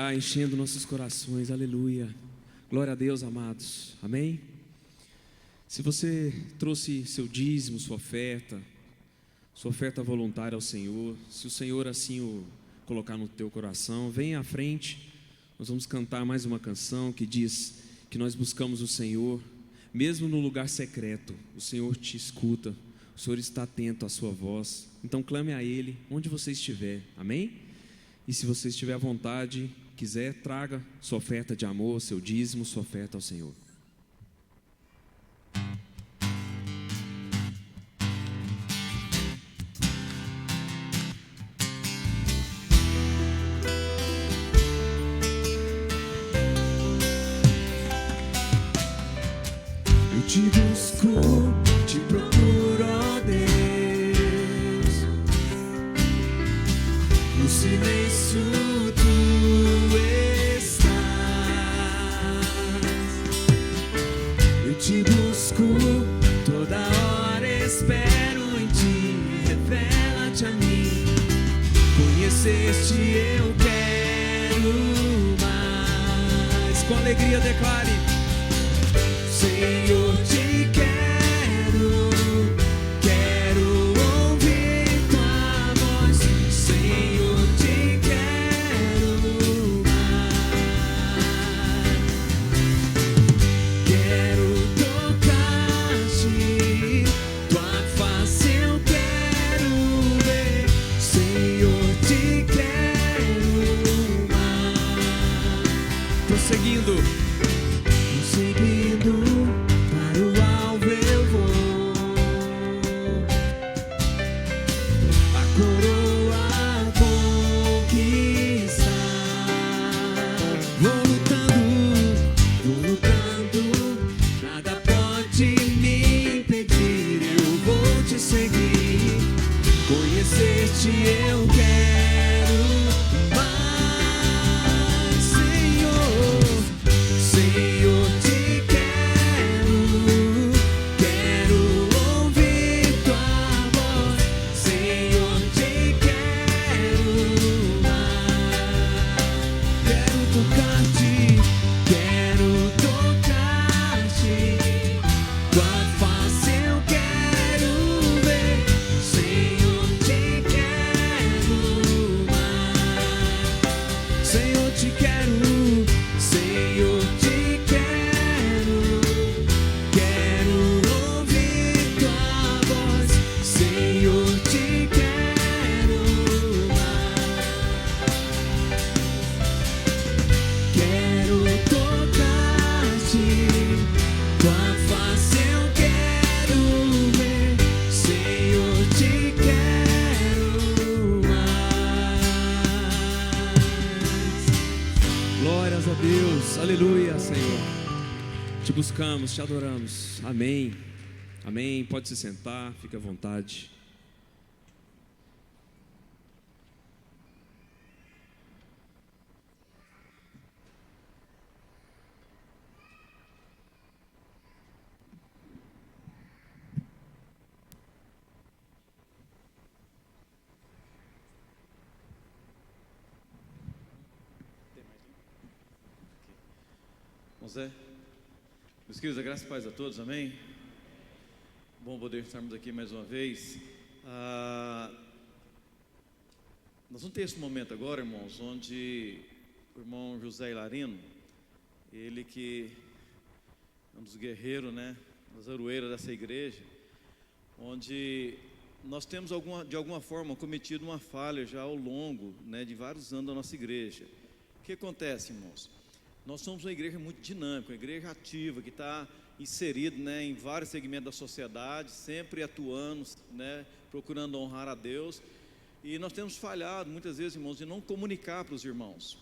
está enchendo nossos corações, aleluia. Glória a Deus, amados, amém? Se você trouxe seu dízimo, sua oferta voluntária ao Senhor, se o Senhor assim o colocar no teu coração, venha à frente. Nós vamos cantar mais uma canção que diz que nós buscamos o Senhor, mesmo no lugar secreto. O Senhor te escuta, o Senhor está atento à sua voz. Então clame a Ele, onde você estiver, amém? E se você estiver à vontade, quiser, traga sua oferta de amor, seu dízimo, sua oferta ao Senhor. Eu te busco, te procuro, ó Deus. No silêncio tu estás. Eu te busco, toda hora espero em ti. Revela-te a mim. Conhecer-te eu quero mais. Com alegria declare: Senhor, te quero, quero ouvir tua voz. Senhor, te quero mais. Quero tocar-te, tua face eu quero ver. Senhor, te quero mais. Prosseguindo, para o alvo eu vou. A coroa conquistar. Vou lutando, nada pode me impedir. Eu vou te seguir, conhecer-te eu quero mais. Senhor, Senhor, te quero, quero ouvir tua voz. Senhor, te quero mais. Quero tocar-te, tua face eu quero ver. Senhor, te quero mais. Senhor, te quero, Senhor, te quero, quero ouvir tua voz. Senhor, te quero mais. Quero tocar-te, tua face eu quero ver. Senhor, te quero mais. Glórias a Deus, aleluia, Senhor. Te buscamos, te adoramos, amém, amém. Pode se sentar, fique à vontade. Zé, meus queridos, a graça e paz a todos, amém? Bom poder estarmos aqui mais uma vez. Nós vamos ter esse momento agora, irmãos, onde o irmão José Hilarino, ele que é um dos guerreiros, né, das aroeiras dessa igreja, onde nós temos de alguma forma cometido uma falha já ao longo, né, de vários anos da nossa igreja. O que acontece, irmãos? Nós somos uma igreja muito dinâmica, uma igreja ativa, que está inserida, né, em vários segmentos da sociedade, sempre atuando, né, procurando honrar a Deus. E nós temos falhado muitas vezes, irmãos, de não comunicar para os irmãos,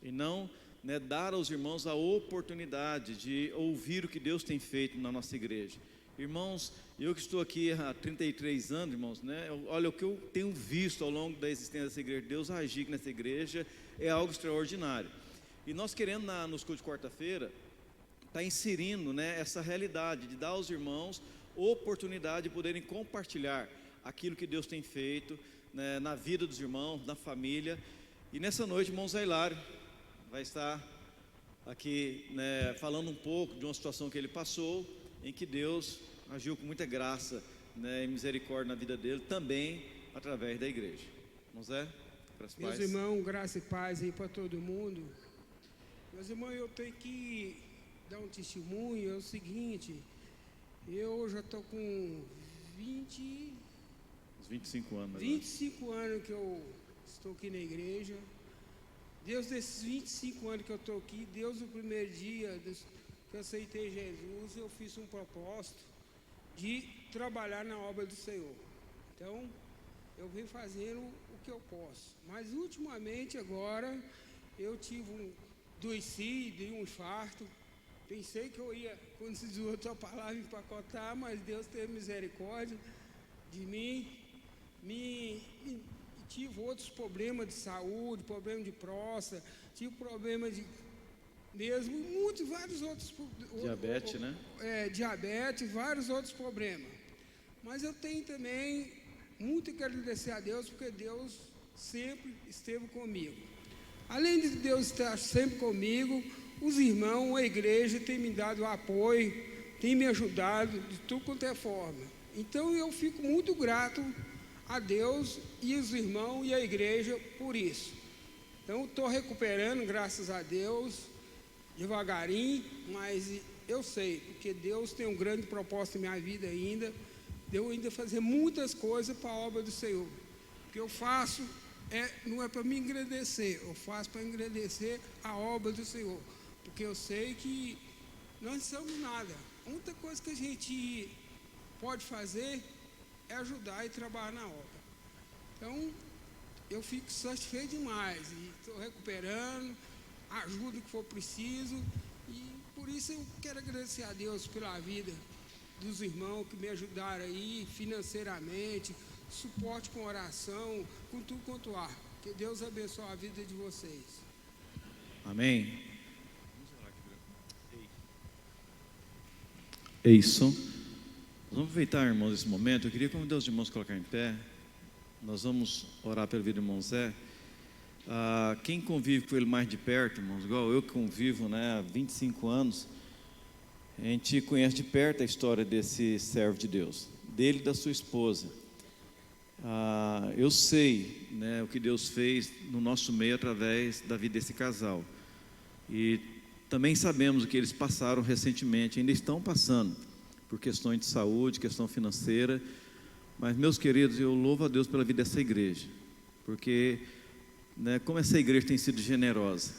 e não, né, dar aos irmãos a oportunidade de ouvir o que Deus tem feito na nossa igreja. Irmãos, eu que estou aqui há 33 anos, irmãos, né, olha o que eu tenho visto ao longo da existência dessa igreja. Deus agir nessa igreja é algo extraordinário. E nós querendo nos cultos de quarta-feira estar inserindo, né, essa realidade de dar aos irmãos oportunidade de poderem compartilhar aquilo que Deus tem feito, né, na vida dos irmãos, na família. E nessa noite, irmão Zé Hilário, vai estar aqui, né, falando um pouco de uma situação que ele passou, em que Deus agiu com muita graça, né, e misericórdia na vida dele, também através da igreja. Irmão Zé, graças e Meus paz. irmãos, graça e paz aí para todo mundo. Meus irmãos, eu tenho que dar um testemunho. É o seguinte, eu já estou com 25 anos. 25 anos que eu estou aqui na igreja. Deus, desses 25 anos que eu estou aqui, Deus, no primeiro dia que eu aceitei Jesus, eu fiz um propósito de trabalhar na obra do Senhor. Então, eu venho fazendo o que eu posso. Mas, ultimamente, agora, eu tive um adoecido e um infarto. Pensei que eu ia, quando se usou a tua palavra, empacotar, mas Deus teve misericórdia de mim. Tive outros problemas de saúde, problema de próstata, tive problema de mesmo, vários outros. Diabetes, né? Diabetes, vários outros problemas. Mas eu tenho também muito que agradecer a Deus, porque Deus sempre esteve comigo. Além de Deus estar sempre comigo, os irmãos, a igreja tem me dado apoio, tem me ajudado de tudo quanto é forma. Então eu fico muito grato a Deus e os irmãos e a igreja por isso. Então estou recuperando, graças a Deus, devagarinho, mas eu sei, porque Deus tem um grande propósito na minha vida ainda, de eu ainda fazer muitas coisas para a obra do Senhor. O que eu faço não é para me engrandecer, eu faço para engrandecer a obra do Senhor, porque eu sei que nós não somos nada. A única coisa que a gente pode fazer é ajudar e trabalhar na obra. Então, eu fico satisfeito demais e estou recuperando, ajudo o que for preciso, e por isso eu quero agradecer a Deus pela vida dos irmãos que me ajudaram aí financeiramente, suporte com oração, com tudo quanto há. Que Deus abençoe a vida de vocês. Amém. É isso. Vamos aproveitar, irmãos, esse momento. Eu queria convidar os irmãos a colocar em pé. Nós vamos orar pela vida do irmão Zé. Quem convive com ele mais de perto, irmãos, igual eu que convivo, né, há 25 anos, a gente conhece de perto a história desse servo de Deus, dele e da sua esposa. Eu sei, né, o que Deus fez no nosso meio através da vida desse casal. E também sabemos o que eles passaram recentemente, ainda estão passando por questões de saúde, questão financeira. Mas, meus queridos, eu louvo a Deus pela vida dessa igreja, porque, né, como essa igreja tem sido generosa,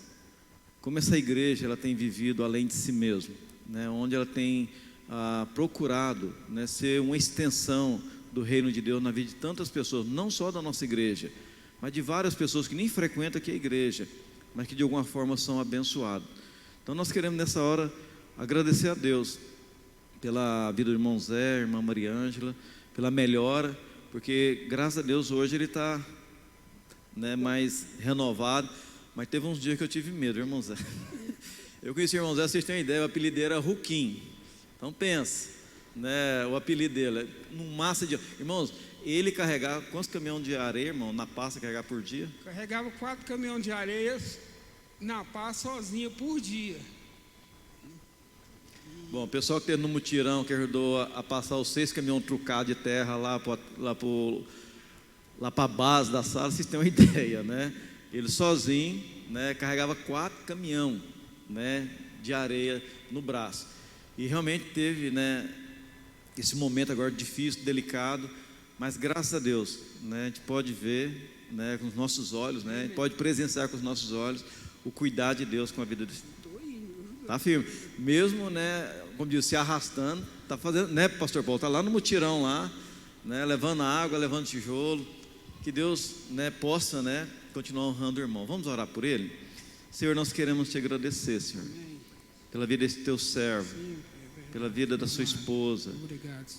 como essa igreja ela tem vivido além de si mesma, né, onde ela tem procurado, né, ser uma extensão do reino de Deus na vida de tantas pessoas, não só da nossa igreja, mas de várias pessoas que nem frequentam aqui a igreja, mas que de alguma forma são abençoados. Então nós queremos nessa hora agradecer a Deus pela vida do irmão Zé, irmã Maria Ângela, pela melhora, porque graças a Deus hoje ele está, né, mais renovado, mas teve uns dias que eu tive medo, irmão Zé. Eu conheci o irmão Zé, vocês têm uma ideia, o apelido dele era Ruquim. Então pensa, né, o apelido dele, num massa de... Irmãos, ele carregava, quantos caminhões de areia, irmão, na pasta carregava por dia? Carregava 4 caminhões de areia na pá sozinho por dia. Bom, o pessoal que teve no mutirão, que ajudou a passar os 6 caminhões trucados de terra lá para a base da sala, vocês têm uma ideia, né? Ele sozinho, né, carregava 4 caminhões, né, de areia no braço. E realmente teve, né, esse momento agora difícil, delicado, mas graças a Deus, né, a gente pode ver, né, com os nossos olhos, né, a gente pode presenciar com os nossos olhos o cuidado de Deus com a vida desse. Tá firme, mesmo, né, como diz, se arrastando, tá fazendo, né, pastor Paulo, tá lá no mutirão lá, né, levando água, levando tijolo, que Deus, né, possa, né, continuar honrando o irmão. Vamos orar por ele? Senhor, nós queremos te agradecer, Senhor, pela vida desse teu servo, pela vida da sua esposa,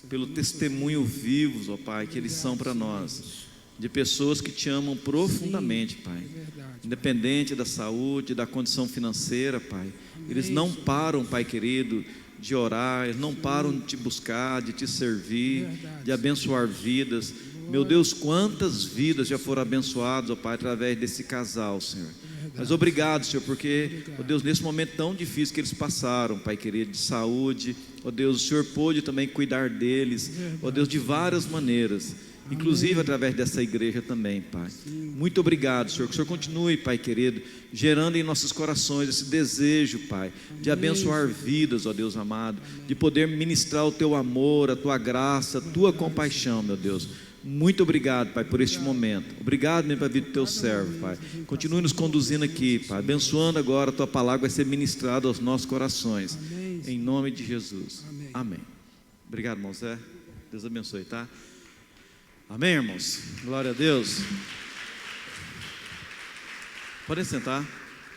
pelo testemunho vivos, ó Pai, que eles são para nós, de pessoas que te amam profundamente, Pai, independente da saúde, da condição financeira, Pai. Eles não param, Pai querido, de orar, eles não param de te buscar, de te servir, de abençoar vidas. Meu Deus, quantas vidas já foram abençoadas, ó Pai, através desse casal, Senhor. Mas obrigado, Senhor, porque, ó Deus, nesse momento tão difícil que eles passaram, Pai querido, de saúde, ó Deus, o Senhor pôde também cuidar deles, ó Deus, de várias maneiras, inclusive através dessa igreja também, Pai. Muito obrigado, Senhor, que o Senhor continue, Pai querido, gerando em nossos corações esse desejo, Pai, de abençoar vidas, ó Deus amado, de poder ministrar o Teu amor, a Tua graça, a Tua compaixão, meu Deus. Muito obrigado, Pai, por este momento. Obrigado mesmo pela vida do Teu servo, Pai. Continue nos conduzindo aqui, Pai, abençoando agora. A Tua palavra vai ser ministrada aos nossos corações, em nome de Jesus. Amém. Obrigado, irmão Zé. Deus abençoe, tá? Amém, irmãos? Glória a Deus. Podem sentar.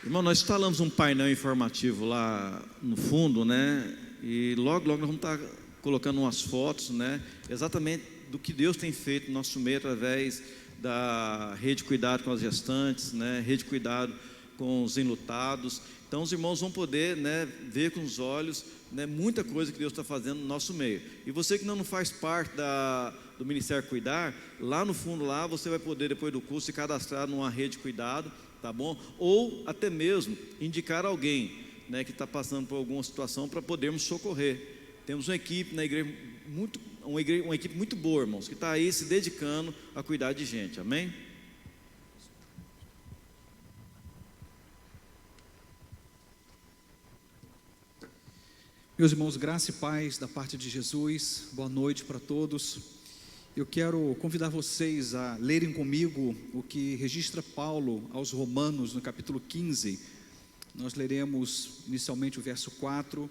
Irmão, nós instalamos um painel informativo lá no fundo, né? E logo nós vamos estar colocando umas fotos, né? Exatamente do que Deus tem feito no nosso meio através da Rede Cuidado com as Gestantes, né? Rede Cuidado com os Enlutados. Então os irmãos vão poder, né, ver com os olhos, né, muita coisa que Deus está fazendo no nosso meio. E você que não faz parte do Ministério Cuidar, lá no fundo lá você vai poder, depois do curso, se cadastrar numa Rede Cuidado, tá bom? Ou até mesmo indicar alguém, né, que está passando por alguma situação para podermos socorrer. Temos uma equipe na igreja uma equipe muito boa, irmãos, que está aí se dedicando a cuidar de gente, amém? Meus irmãos, graça e paz da parte de Jesus, boa noite para todos. Eu quero convidar vocês a lerem comigo o que registra Paulo aos Romanos no capítulo 15. Nós leremos inicialmente o verso 4,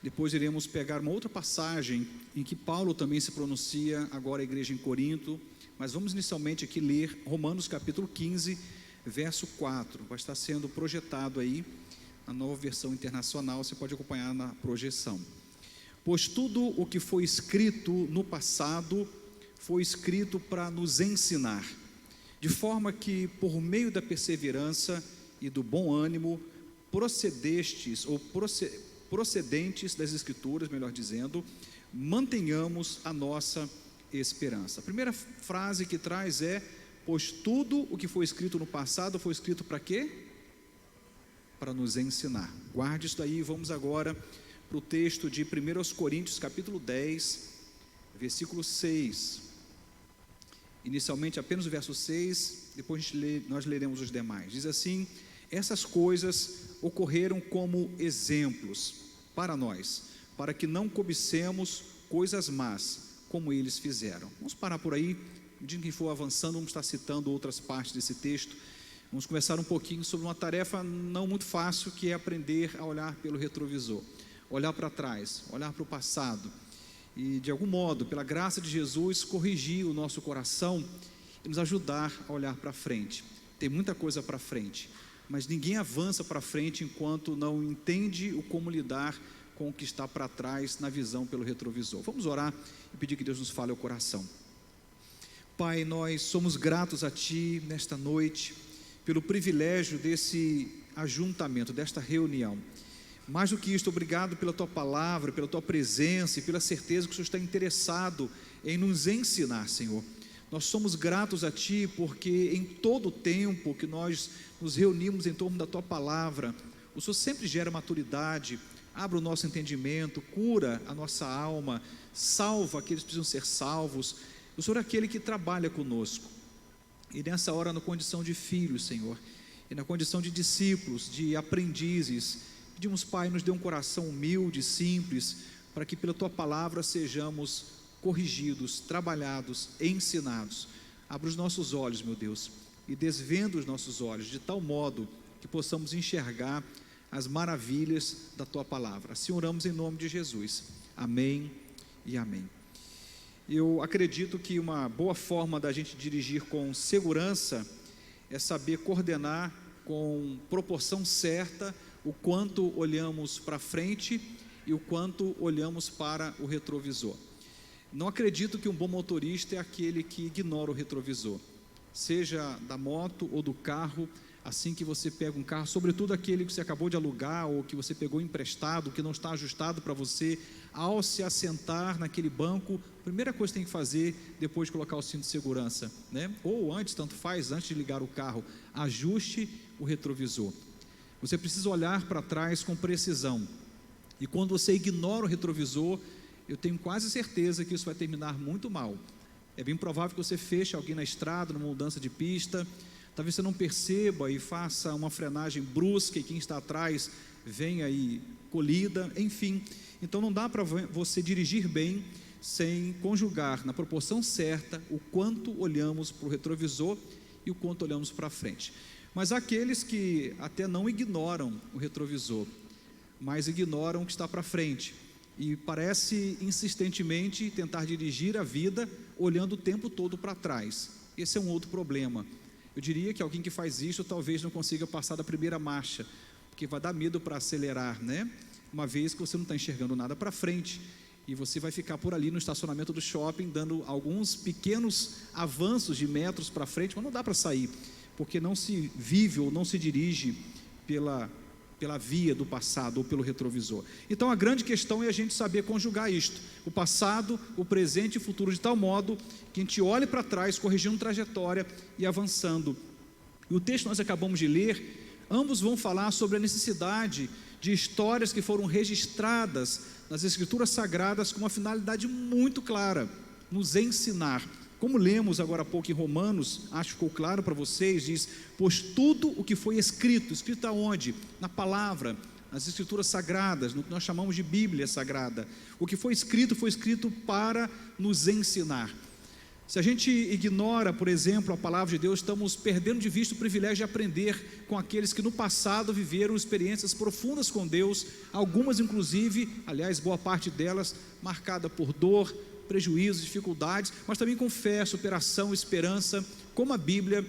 depois iremos pegar uma outra passagem em que Paulo também se pronuncia agora à igreja em Corinto, mas vamos inicialmente aqui ler Romanos capítulo 15, verso 4, vai estar sendo projetado aí na nova versão internacional, você pode acompanhar na projeção. Pois tudo o que foi escrito no passado foi escrito para nos ensinar, de forma que por meio da perseverança e do bom ânimo procedentes das Escrituras, melhor dizendo, mantenhamos a nossa esperança. A primeira frase que traz é: pois tudo o que foi escrito no passado foi escrito para quê? Para nos ensinar. Guarde isso daí. Vamos agora para o texto de 1 Coríntios capítulo 10, versículo 6. Inicialmente apenas o verso 6, depois nós leremos os demais. Diz assim: essas coisas ocorreram como exemplos para nós, para que não cobicemos coisas más, como eles fizeram. Vamos parar por aí, à medida que for avançando, vamos estar citando outras partes desse texto. Vamos conversar um pouquinho sobre uma tarefa não muito fácil, que é aprender a olhar pelo retrovisor, olhar para trás, olhar para o passado, e de algum modo, pela graça de Jesus, corrigir o nosso coração e nos ajudar a olhar para frente. Tem muita coisa para frente, mas ninguém avança para frente enquanto não entende o como lidar com o que está para trás na visão pelo retrovisor. Vamos orar e pedir que Deus nos fale ao coração. Pai, nós somos gratos a Ti nesta noite, pelo privilégio desse ajuntamento, desta reunião. Mais do que isto, obrigado pela Tua palavra, pela Tua presença e pela certeza que o Senhor está interessado em nos ensinar, Senhor. Nós somos gratos a Ti porque em todo o tempo que nós nos reunimos em torno da Tua palavra, o Senhor sempre gera maturidade, abre o nosso entendimento, cura a nossa alma, salva aqueles que precisam ser salvos. O Senhor é aquele que trabalha conosco. E nessa hora, na condição de filhos, Senhor, e na condição de discípulos, de aprendizes, pedimos, Pai, nos dê um coração humilde, simples, para que pela Tua palavra sejamos corrigidos, trabalhados, ensinados. Abra os nossos olhos, meu Deus, e desvenda os nossos olhos, de tal modo que possamos enxergar as maravilhas da Tua palavra. Assim oramos em nome de Jesus. Amém e amém. Eu acredito que uma boa forma da gente dirigir com segurança é saber coordenar com proporção certa o quanto olhamos para frente e o quanto olhamos para o retrovisor. Não acredito que um bom motorista é aquele que ignora o retrovisor, seja da moto ou do carro. Assim que você pega um carro, sobretudo aquele que você acabou de alugar ou que você pegou emprestado, que não está ajustado para você, ao se assentar naquele banco, a primeira coisa que tem que fazer depois de colocar o cinto de segurança, né? Ou antes, tanto faz, antes de ligar o carro, ajuste o retrovisor. Você precisa olhar para trás com precisão. E quando você ignora o retrovisor, eu tenho quase certeza que isso vai terminar muito mal. É bem provável que você feche alguém na estrada, numa mudança de pista. Talvez você não perceba e faça uma frenagem brusca e quem está atrás venha aí colhida, enfim. Então não dá para você dirigir bem sem conjugar na proporção certa o quanto olhamos para o retrovisor e o quanto olhamos para frente. Mas há aqueles que até não ignoram o retrovisor, mas ignoram o que está para frente e parece insistentemente tentar dirigir a vida olhando o tempo todo para trás. Esse é um outro problema. Eu diria que alguém que faz isso talvez não consiga passar da primeira marcha, porque vai dar medo para acelerar, né? Uma vez que você não está enxergando nada para frente e você vai ficar por ali no estacionamento do shopping dando alguns pequenos avanços de metros para frente, mas não dá para sair, porque não se vive ou não se dirige pela via do passado ou pelo retrovisor. Então a grande questão é a gente saber conjugar isto, o passado, o presente e o futuro, de tal modo que a gente olhe para trás, corrigindo trajetória e avançando. E o texto que nós acabamos de ler, ambos vão falar sobre a necessidade de histórias que foram registradas nas Escrituras Sagradas com uma finalidade muito clara, nos ensinar. Como lemos agora há pouco em Romanos, acho que ficou claro para vocês, diz: pois tudo o que foi escrito aonde? Na palavra, nas Escrituras Sagradas, no que nós chamamos de Bíblia Sagrada. O que foi escrito para nos ensinar. Se a gente ignora, por exemplo, a palavra de Deus, estamos perdendo de vista o privilégio de aprender com aqueles que no passado viveram experiências profundas com Deus, algumas inclusive, aliás, boa parte delas, marcada por dor, prejuízos, dificuldades, mas também com fé, superação, esperança, como a Bíblia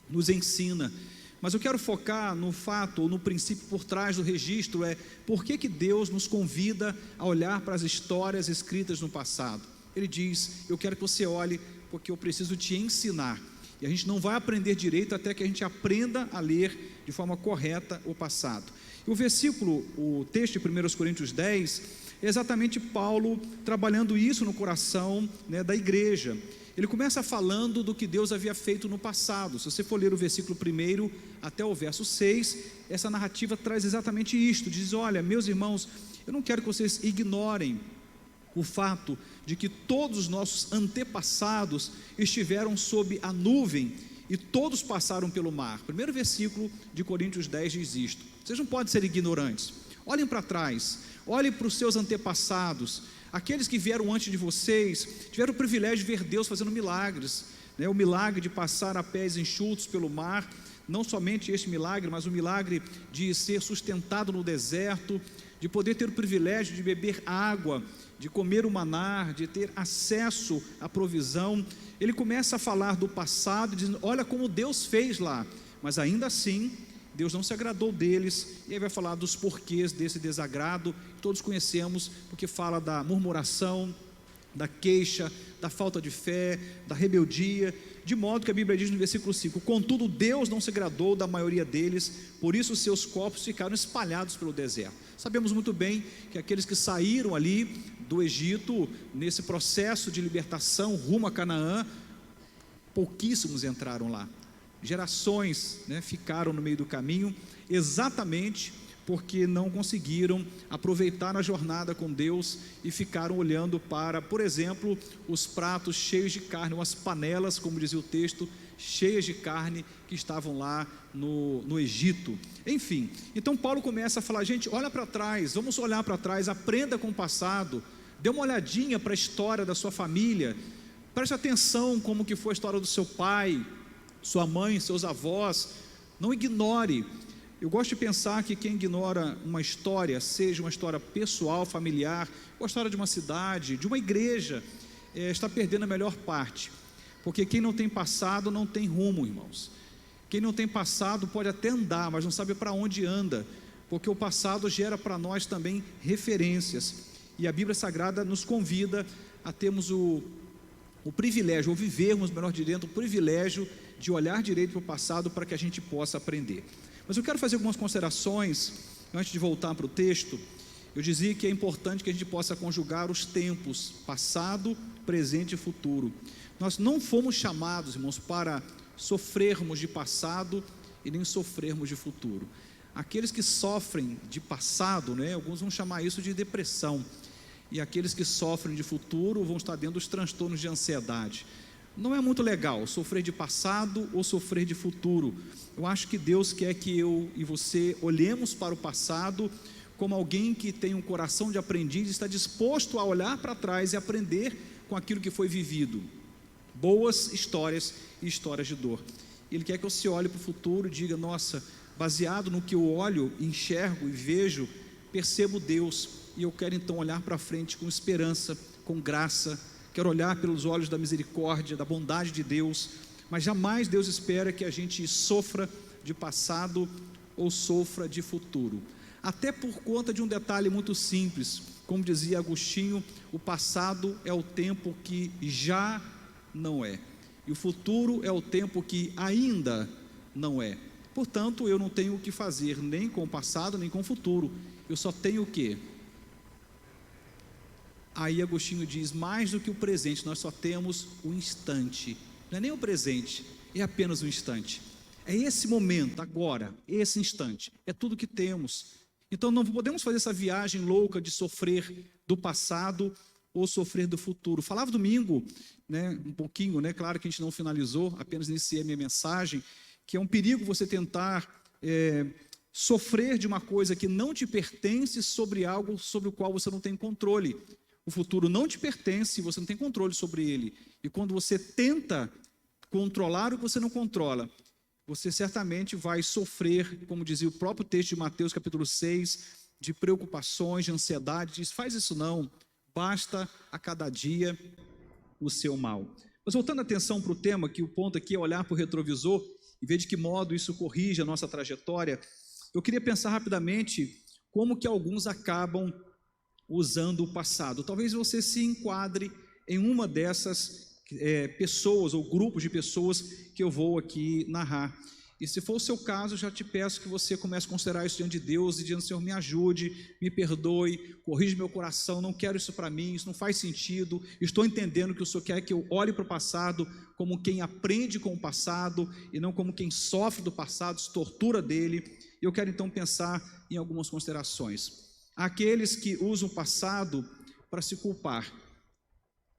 nos ensina. Mas eu quero focar no fato, ou no princípio por trás do registro, por que Deus nos convida a olhar para as histórias escritas no passado. Ele diz: eu quero que você olhe, porque eu preciso te ensinar. E a gente não vai aprender direito até que a gente aprenda a ler de forma correta o passado. E o texto de 1 Coríntios 10, é exatamente Paulo trabalhando isso no coração, né, da igreja. Ele começa falando do que Deus havia feito no passado. Se você for ler o versículo 1 até o verso 6, essa narrativa traz exatamente isto. Diz: olha, meus irmãos, eu não quero que vocês ignorem o fato de que todos os nossos antepassados estiveram sob a nuvem e todos passaram pelo mar. Primeiro versículo de Coríntios 10 diz isto. Vocês não podem ser ignorantes. Olhem para trás, olhem para os seus antepassados. Aqueles que vieram antes de vocês tiveram o privilégio de ver Deus fazendo milagres, né? O milagre de passar a pés enxutos pelo mar, não somente este milagre, mas o milagre de ser sustentado no deserto, de poder ter o privilégio de beber água, de comer o maná, de ter acesso à provisão. Ele começa a falar do passado, dizendo: olha como Deus fez lá, mas ainda assim Deus não se agradou deles. E aí vai falar dos porquês desse desagrado, que todos conhecemos, porque fala da murmuração, da queixa, da falta de fé, da rebeldia, de modo que a Bíblia diz no versículo 5: contudo Deus não se agradou da maioria deles, por isso seus corpos ficaram espalhados pelo deserto. Sabemos muito bem que aqueles que saíram ali do Egito, nesse processo de libertação rumo a Canaã, pouquíssimos entraram lá. Gerações, né, ficaram no meio do caminho, exatamente porque não conseguiram aproveitar a jornada com Deus e ficaram olhando para, por exemplo, os pratos cheios de carne, umas panelas, como dizia o texto, cheias de carne que estavam lá no Egito. Enfim, então Paulo começa a falar: gente, olha para trás, vamos olhar para trás, aprenda com o passado, dê uma olhadinha para a história da sua família, preste atenção como que foi a história do seu pai, sua mãe, seus avós, não ignore. Eu gosto de pensar que quem ignora uma história, seja uma história pessoal, familiar, ou a história de uma cidade, de uma igreja, está perdendo a melhor parte, porque quem não tem passado não tem rumo, irmãos. Quem não tem passado pode até andar, mas não sabe para onde anda, porque o passado gera para nós também referências, e a Bíblia Sagrada nos convida a termos o privilégio, ou vivermos, melhor dizendo, o privilégio de olhar direito para o passado para que a gente possa aprender. Mas eu quero fazer algumas considerações antes de voltar para o texto. Eu dizia que é importante que a gente possa conjugar os tempos, passado, presente e futuro. Nós não fomos chamados, irmãos, para sofrermos de passado e nem sofrermos de futuro. Aqueles que sofrem de passado, né, alguns vão chamar isso de depressão, e aqueles que sofrem de futuro vão estar dentro dos transtornos de ansiedade. Não é muito legal sofrer de passado ou sofrer de futuro. Eu acho que Deus quer que eu e você olhemos para o passado como alguém que tem um coração de aprendiz, está disposto a olhar para trás e aprender com aquilo que foi vivido. Boas histórias e histórias de dor. Ele quer que você olhe para o futuro e diga: nossa, baseado no que eu olho, enxergo e vejo, percebo Deus, e eu quero então olhar para frente com esperança, com graça. Quero olhar pelos olhos da misericórdia, da bondade de Deus, mas jamais Deus espera que a gente sofra de passado ou sofra de futuro. Até por conta de um detalhe muito simples, como dizia Agostinho, o passado é o tempo que já não é, e o futuro é o tempo que ainda não é. Portanto, eu não tenho o que fazer nem com o passado, nem com o futuro, eu só tenho o quê? Aí Agostinho diz, mais do que o presente, nós só temos o instante, não é nem o presente, é apenas o instante, é esse momento, agora, esse instante, é tudo que temos. Então não podemos fazer essa viagem louca de sofrer do passado ou sofrer do futuro. Falava domingo, né, um pouquinho, né, claro que a gente não finalizou, apenas iniciei a minha mensagem, que é um perigo você tentar sofrer de uma coisa que não te pertence sobre algo sobre o qual você não tem controle. O futuro não te pertence, você não tem controle sobre ele. E quando você tenta controlar o que você não controla, você certamente vai sofrer, como dizia o próprio texto de Mateus capítulo 6, de preocupações, de ansiedade. Diz, faz isso não, basta a cada dia o seu mal. Mas voltando a atenção para o tema, que o ponto aqui é olhar para o retrovisor e ver de que modo isso corrige a nossa trajetória, eu queria pensar rapidamente como que alguns acabam usando o passado. Talvez você se enquadre em uma dessas pessoas ou grupos de pessoas que eu vou aqui narrar. E se for o seu caso, já te peço que você comece a considerar isso diante de Deus e dizendo, Senhor, me ajude, me perdoe, corrige meu coração, não quero isso para mim, isso não faz sentido, estou entendendo que o Senhor quer que eu olhe para o passado como quem aprende com o passado e não como quem sofre do passado, se tortura dele. Eu quero então pensar em algumas considerações. Aqueles que usam o passado para se culpar.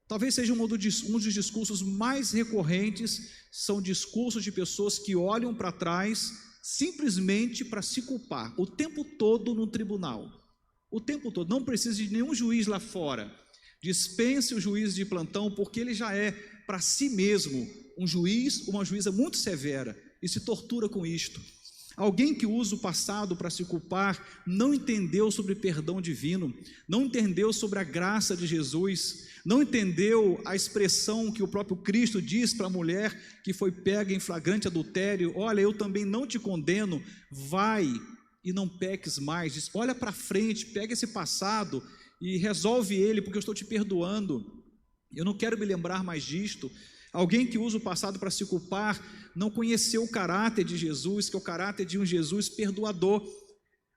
Talvez seja um dos discursos mais recorrentes, são discursos de pessoas que olham para trás simplesmente para se culpar, o tempo todo no tribunal, o tempo todo, não precisa de nenhum juiz lá fora, dispense o juiz de plantão, porque ele já é para si mesmo um juiz, uma juíza muito severa, e se tortura com isto. Alguém que usa o passado para se culpar não entendeu sobre perdão divino, não entendeu sobre a graça de Jesus, não entendeu a expressão que o próprio Cristo diz para a mulher que foi pega em flagrante adultério: olha, eu também não te condeno, vai e não peques mais. Diz, olha para frente, pega esse passado e resolve ele, porque eu estou te perdoando, eu não quero me lembrar mais disto. Alguém que usa o passado para se culpar não conheceu o caráter de Jesus, que é o caráter de um Jesus perdoador,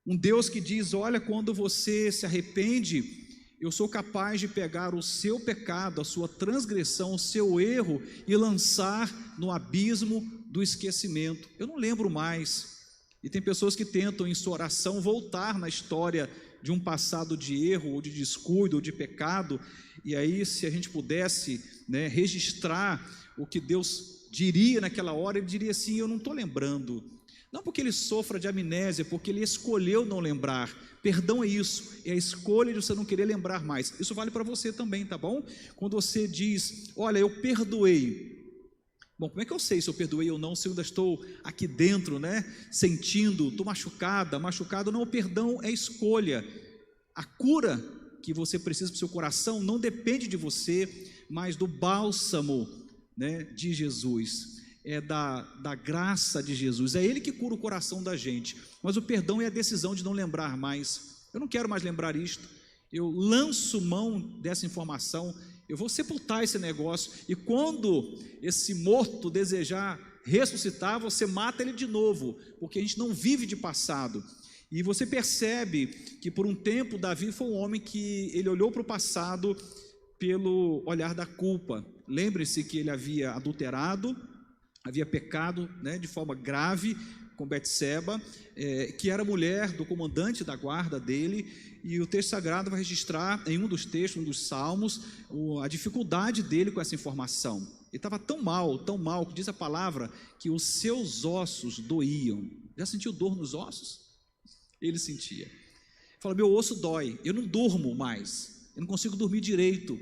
um Deus que diz, olha, quando você se arrepende, eu sou capaz de pegar o seu pecado, a sua transgressão, o seu erro e lançar no abismo do esquecimento. Eu não lembro mais. E tem pessoas que tentam em sua oração voltar na história de um passado de erro, ou de descuido, ou de pecado, e aí se a gente pudesse, né, registrar o que Deus diria naquela hora, ele diria assim, eu não estou lembrando, não porque ele sofra de amnésia, porque ele escolheu não lembrar. Perdão é isso, é a escolha de você não querer lembrar mais. Isso vale para você também, tá bom? Quando você diz, olha, eu perdoei. Bom, como é que eu sei se eu perdoei ou não, se eu ainda estou aqui dentro, né, sentindo, estou machucado? Não, o perdão é escolha. A cura que você precisa para o seu coração não depende de você, mas do bálsamo, né, de Jesus, é da graça de Jesus, é Ele que cura o coração da gente, mas o perdão é a decisão de não lembrar mais. Eu não quero mais lembrar isto, eu lanço mão dessa informação, eu vou sepultar esse negócio, e quando esse morto desejar ressuscitar, você mata ele de novo, porque a gente não vive de passado. E você percebe que por um tempo Davi foi um homem que ele olhou para o passado pelo olhar da culpa. Lembre-se que ele havia adulterado, havia pecado, né, de forma grave com Betseba, que era mulher do comandante da guarda dele, e o texto sagrado vai registrar em um dos textos, um dos salmos, a dificuldade dele com essa informação. Ele estava tão mal, que diz a palavra, que os seus ossos doíam. Já sentiu dor nos ossos? Ele sentia. Fala, meu osso dói, eu não durmo mais, eu não consigo dormir direito.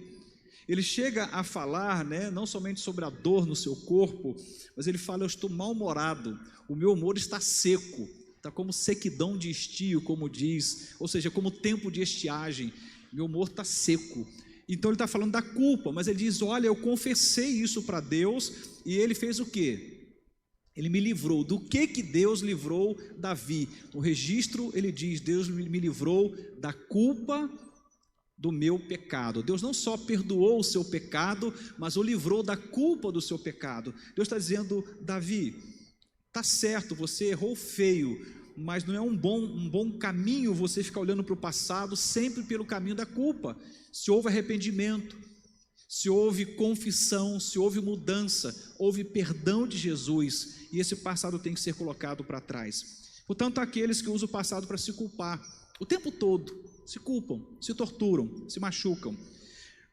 Ele chega a falar, não somente sobre a dor no seu corpo, mas ele fala, eu estou mal-humorado, o meu humor está seco, está como sequidão de estio, como diz, ou seja, como tempo de estiagem, meu humor está seco. Então ele está falando da culpa, mas ele diz, olha, eu confessei isso para Deus, e ele fez o quê? Ele me livrou. Do que Deus livrou Davi? No registro ele diz, Deus me livrou da culpa do meu pecado. Deus não só perdoou o seu pecado, mas o livrou da culpa do seu pecado. Deus está dizendo, Davi, está certo, você errou feio, mas não é um bom caminho você ficar olhando para o passado sempre pelo caminho da culpa. Se houve arrependimento, se houve confissão, se houve mudança, houve perdão de Jesus, e esse passado tem que ser colocado para trás. Portanto, aqueles que usam o passado para se culpar, o tempo todo, se culpam, se torturam, se machucam.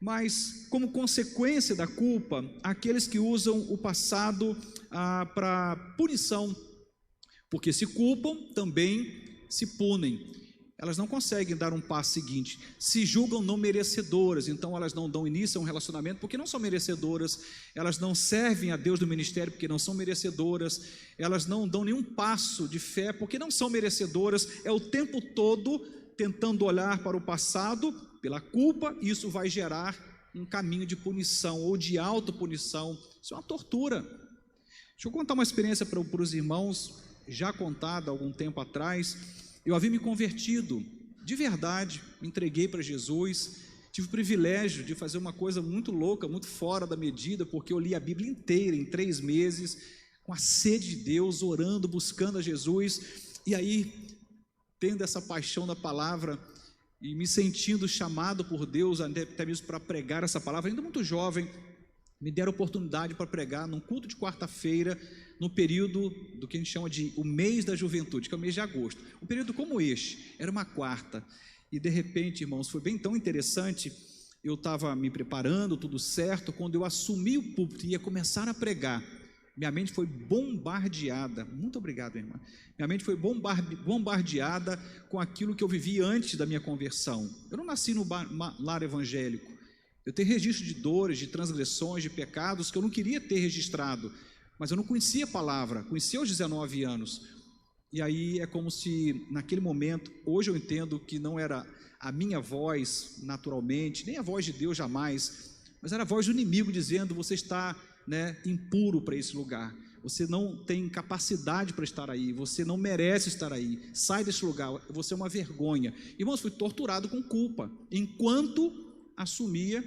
Mas, como consequência da culpa, aqueles que usam o passado para punição, porque se culpam, também se punem. Elas não conseguem dar um passo seguinte, se julgam não merecedoras, então elas não dão início a um relacionamento porque não são merecedoras, elas não servem a Deus no ministério porque não são merecedoras, elas não dão nenhum passo de fé porque não são merecedoras, é o tempo todo tentando olhar para o passado pela culpa, e isso vai gerar um caminho de punição ou de autopunição. Isso é uma tortura. Deixa eu contar uma experiência para os irmãos, já contada há algum tempo atrás. Eu havia me convertido, de verdade, me entreguei para Jesus, tive o privilégio de fazer uma coisa muito louca, muito fora da medida, porque eu li a Bíblia inteira em 3 meses, com a sede de Deus, orando, buscando a Jesus, e aí, tendo essa paixão da palavra, e me sentindo chamado por Deus, até mesmo para pregar essa palavra, ainda muito jovem, me deram oportunidade para pregar num culto de quarta-feira, no período do que a gente chama de o mês da juventude, que é o mês de agosto. Um período como este, era uma quarta, e de repente, irmãos, foi bem tão interessante, eu estava me preparando, tudo certo, quando eu assumi o púlpito e ia começar a pregar, minha mente foi bombardeada, muito obrigado, irmã, minha mente foi bombardeada com aquilo que eu vivi antes da minha conversão. Eu não nasci no lar evangélico, eu tenho registro de dores, de transgressões, de pecados que eu não queria ter registrado, mas eu não conhecia a palavra, conhecia aos 19 anos, e aí é como se naquele momento, hoje eu entendo que não era a minha voz naturalmente, nem a voz de Deus jamais, mas era a voz do inimigo dizendo, você está impuro para esse lugar, você não tem capacidade para estar aí, você não merece estar aí, sai desse lugar, você é uma vergonha. Irmãos, fui torturado com culpa, enquanto assumia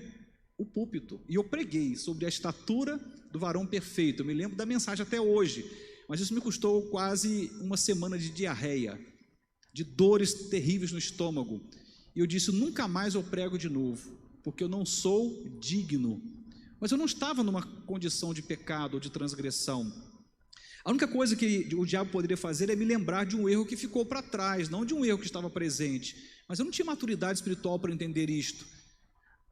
o púlpito, e eu preguei sobre a estatura do varão perfeito. Eu me lembro da mensagem até hoje, mas isso me custou quase uma semana de diarreia, de dores terríveis no estômago, e eu disse, nunca mais eu prego de novo, porque eu não sou digno. Mas eu não estava numa condição de pecado ou de transgressão. A única coisa que o diabo poderia fazer é me lembrar de um erro que ficou para trás, não de um erro que estava presente, mas eu não tinha maturidade espiritual para entender isto.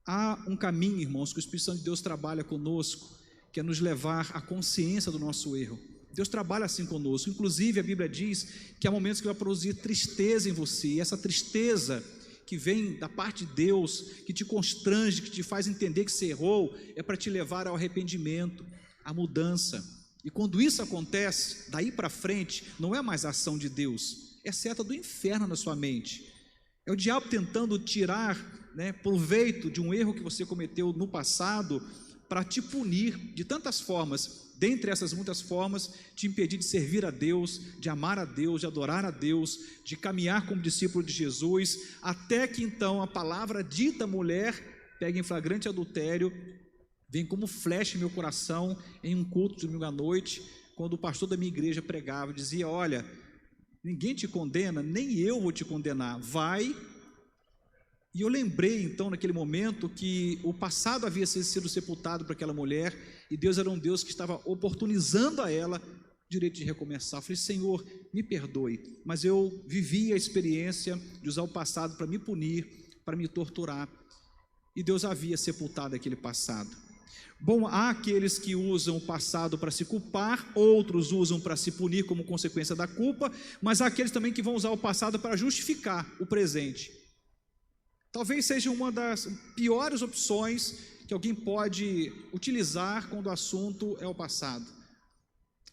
Há um caminho, irmãos, que o Espírito Santo de Deus trabalha conosco, que é nos levar à consciência do nosso erro. Deus trabalha assim conosco, inclusive a Bíblia diz que há momentos que vai produzir tristeza em você, e essa tristeza que vem da parte de Deus, que te constrange, que te faz entender que você errou, é para te levar ao arrependimento, à mudança. E quando isso acontece, daí para frente, não é mais a ação de Deus, é seta do inferno na sua mente. É o diabo tentando tirar proveito de um erro que você cometeu no passado, para te punir de tantas formas, dentre essas muitas formas, te impedir de servir a Deus, de amar a Deus, de adorar a Deus, de caminhar como discípulo de Jesus, até que então a palavra dita mulher pega em flagrante adultério, vem como flecha em meu coração, em um culto de domingo à noite, quando o pastor da minha igreja pregava, dizia, olha, ninguém te condena, nem eu vou te condenar, vai. E eu lembrei então naquele momento que o passado havia sido sepultado para aquela mulher, e Deus era um Deus que estava oportunizando a ela direito de recomeçar. Eu falei, Senhor, me perdoe, mas eu vivi a experiência de usar o passado para me punir, para me torturar, e Deus havia sepultado aquele passado. Bom, há aqueles que usam o passado para se culpar, outros usam para se punir como consequência da culpa, mas há aqueles também que vão usar o passado para justificar o presente. Talvez seja uma das piores opções que alguém pode utilizar quando o assunto é o passado.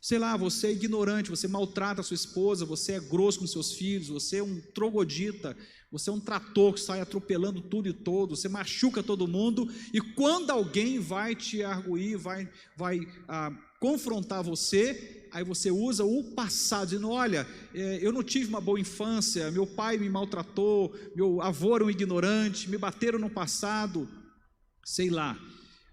Sei lá, você é ignorante, você maltrata a sua esposa, você é grosso com seus filhos, você é um troglodita, você é um trator que sai atropelando tudo e todos, você machuca todo mundo, e quando alguém vai te arguir, vai confrontar você, aí você usa o passado, dizendo, olha, eu não tive uma boa infância, meu pai me maltratou, meu avô era um ignorante, me bateram no passado, sei lá,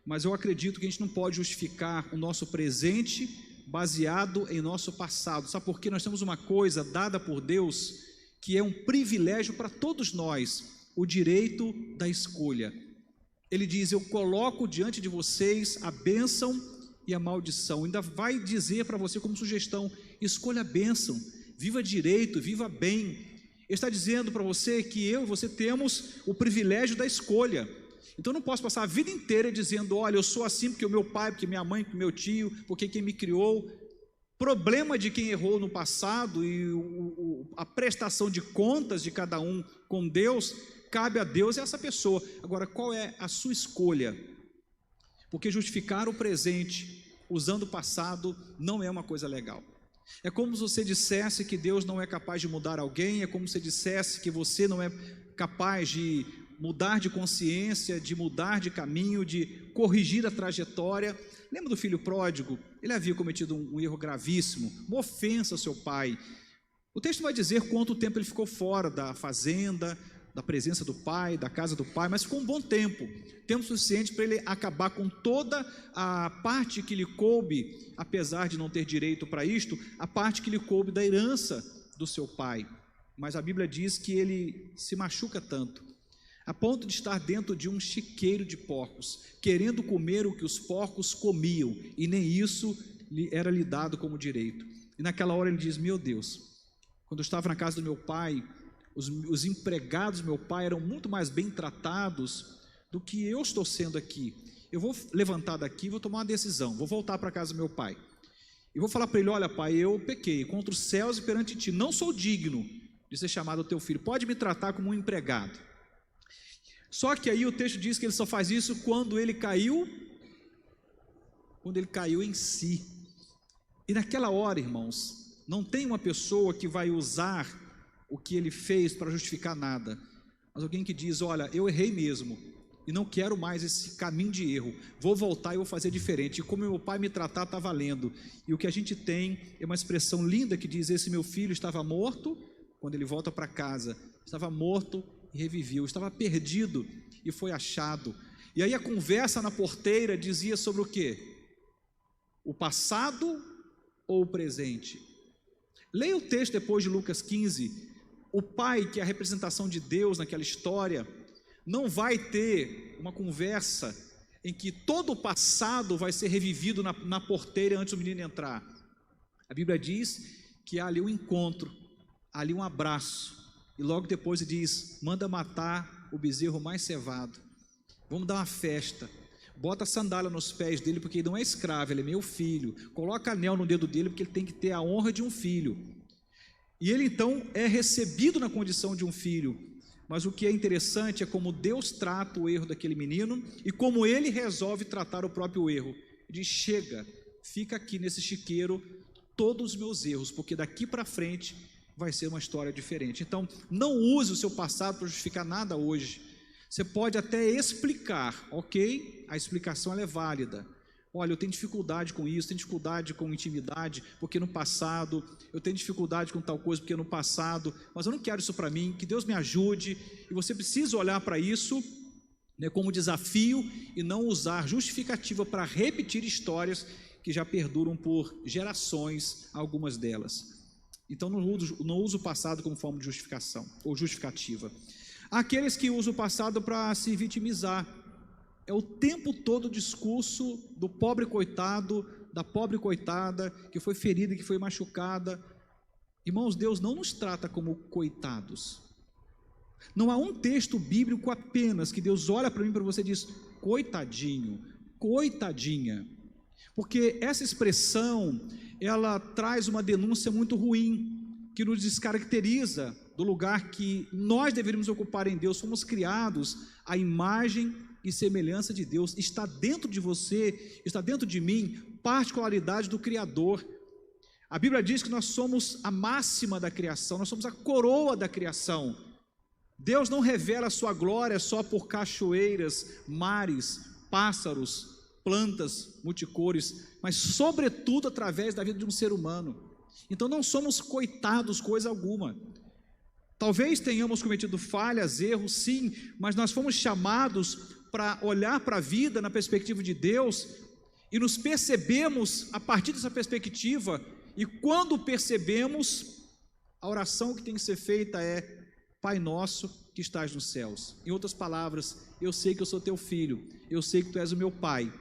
mas eu acredito que a gente não pode justificar o nosso presente baseado em nosso passado. Sabe por quê? Nós temos uma coisa dada por Deus que é um privilégio para todos nós, o direito da escolha. Ele diz, eu coloco diante de vocês a bênção e a maldição. Ainda vai dizer para você como sugestão, escolha a bênção, viva direito, viva bem. Ele está dizendo para você que eu e você temos o privilégio da escolha. Então eu não posso passar a vida inteira dizendo, olha, eu sou assim porque o meu pai, porque minha mãe, porque meu tio, porque quem me criou. Problema de quem errou no passado e a prestação de contas de cada um com Deus, cabe a Deus e a essa pessoa. Agora, qual é a sua escolha? Porque justificar o presente usando o passado não é uma coisa legal. É como se você dissesse que Deus não é capaz de mudar alguém, é como se você dissesse que você não é capaz de mudar de consciência, de mudar de caminho, de corrigir a trajetória. Lembra do filho pródigo? Ele havia cometido um erro gravíssimo, uma ofensa ao seu pai. O texto vai dizer quanto tempo ele ficou fora da fazenda, da presença do pai, da casa do pai, mas ficou um bom tempo suficiente para ele acabar com toda a parte que lhe coube, apesar de não ter direito para isto, a parte que lhe coube da herança do seu pai. Mas a Bíblia diz que ele se machuca tanto, a ponto de estar dentro de um chiqueiro de porcos, querendo comer o que os porcos comiam, e nem isso era lhe dado como direito. E naquela hora ele diz, meu Deus, quando eu estava na casa do meu pai, os empregados do meu pai eram muito mais bem tratados do que eu estou sendo aqui. Eu vou levantar daqui, vou tomar uma decisão, vou voltar para a casa do meu pai, e vou falar para ele, olha pai, eu pequei contra os céus e perante ti, não sou digno de ser chamado teu filho, pode me tratar como um empregado. Só que aí o texto diz que ele só faz isso quando ele caiu em si. E naquela hora, irmãos, não tem uma pessoa que vai usar o que ele fez para justificar nada, mas alguém que diz, olha, eu errei mesmo, e não quero mais esse caminho de erro, vou voltar e vou fazer diferente, e como meu pai me tratar está valendo. E o que a gente tem é uma expressão linda que diz, esse meu filho estava morto, quando ele volta para casa, estava morto e reviveu, estava perdido e foi achado. E aí a conversa na porteira dizia sobre o quê? O passado ou o presente? Leia o texto depois de Lucas 15, o pai, que é a representação de Deus naquela história, não vai ter uma conversa em que todo o passado vai ser revivido na porteira antes do menino entrar. A Bíblia diz que há ali um encontro, há ali um abraço, e logo depois ele diz, manda matar o bezerro mais cevado, vamos dar uma festa, bota a sandália nos pés dele, porque ele não é escravo, ele é meu filho, coloca anel no dedo dele, porque ele tem que ter a honra de um filho, e ele então é recebido na condição de um filho. Mas o que é interessante é como Deus trata o erro daquele menino, e como ele resolve tratar o próprio erro. Ele diz, chega, fica aqui nesse chiqueiro todos os meus erros, porque daqui para frente vai ser uma história diferente. Então, não use o seu passado para justificar nada hoje. Você pode até explicar, ok? A explicação ela é válida. Olha, eu tenho dificuldade com isso, tenho dificuldade com intimidade, porque no passado, eu tenho dificuldade com tal coisa, porque no passado, mas eu não quero isso para mim, que Deus me ajude, e você precisa olhar para isso, né, como desafio, e não usar justificativa para repetir histórias que já perduram por gerações, algumas delas. Então não uso o passado como forma de justificação, ou justificativa. Há aqueles que usam o passado para se vitimizar. É o tempo todo o discurso do pobre coitado, da pobre coitada que foi ferida, que foi machucada. Irmãos, Deus não nos trata como coitados. Não há um texto bíblico apenas que Deus olha para mim e para você e diz: coitadinho, coitadinha. Porque essa expressão, ela traz uma denúncia muito ruim, que nos descaracteriza do lugar que nós deveríamos ocupar em Deus. Fomos criados à imagem e semelhança de Deus. Está dentro de você, está dentro de mim, particularidade do Criador. A Bíblia diz que nós somos a máxima da criação, nós somos a coroa da criação. Deus não revela a sua glória só por cachoeiras, mares, pássaros, plantas multicores, mas sobretudo através da vida de um ser humano. Então não somos coitados coisa alguma. Talvez tenhamos cometido falhas, erros, sim, mas nós fomos chamados para olhar para a vida na perspectiva de Deus e nos percebemos a partir dessa perspectiva. E quando percebemos, a oração que tem que ser feita é: Pai nosso que estás nos céus. Em outras palavras, eu sei que eu sou teu filho, eu sei que tu és o meu pai.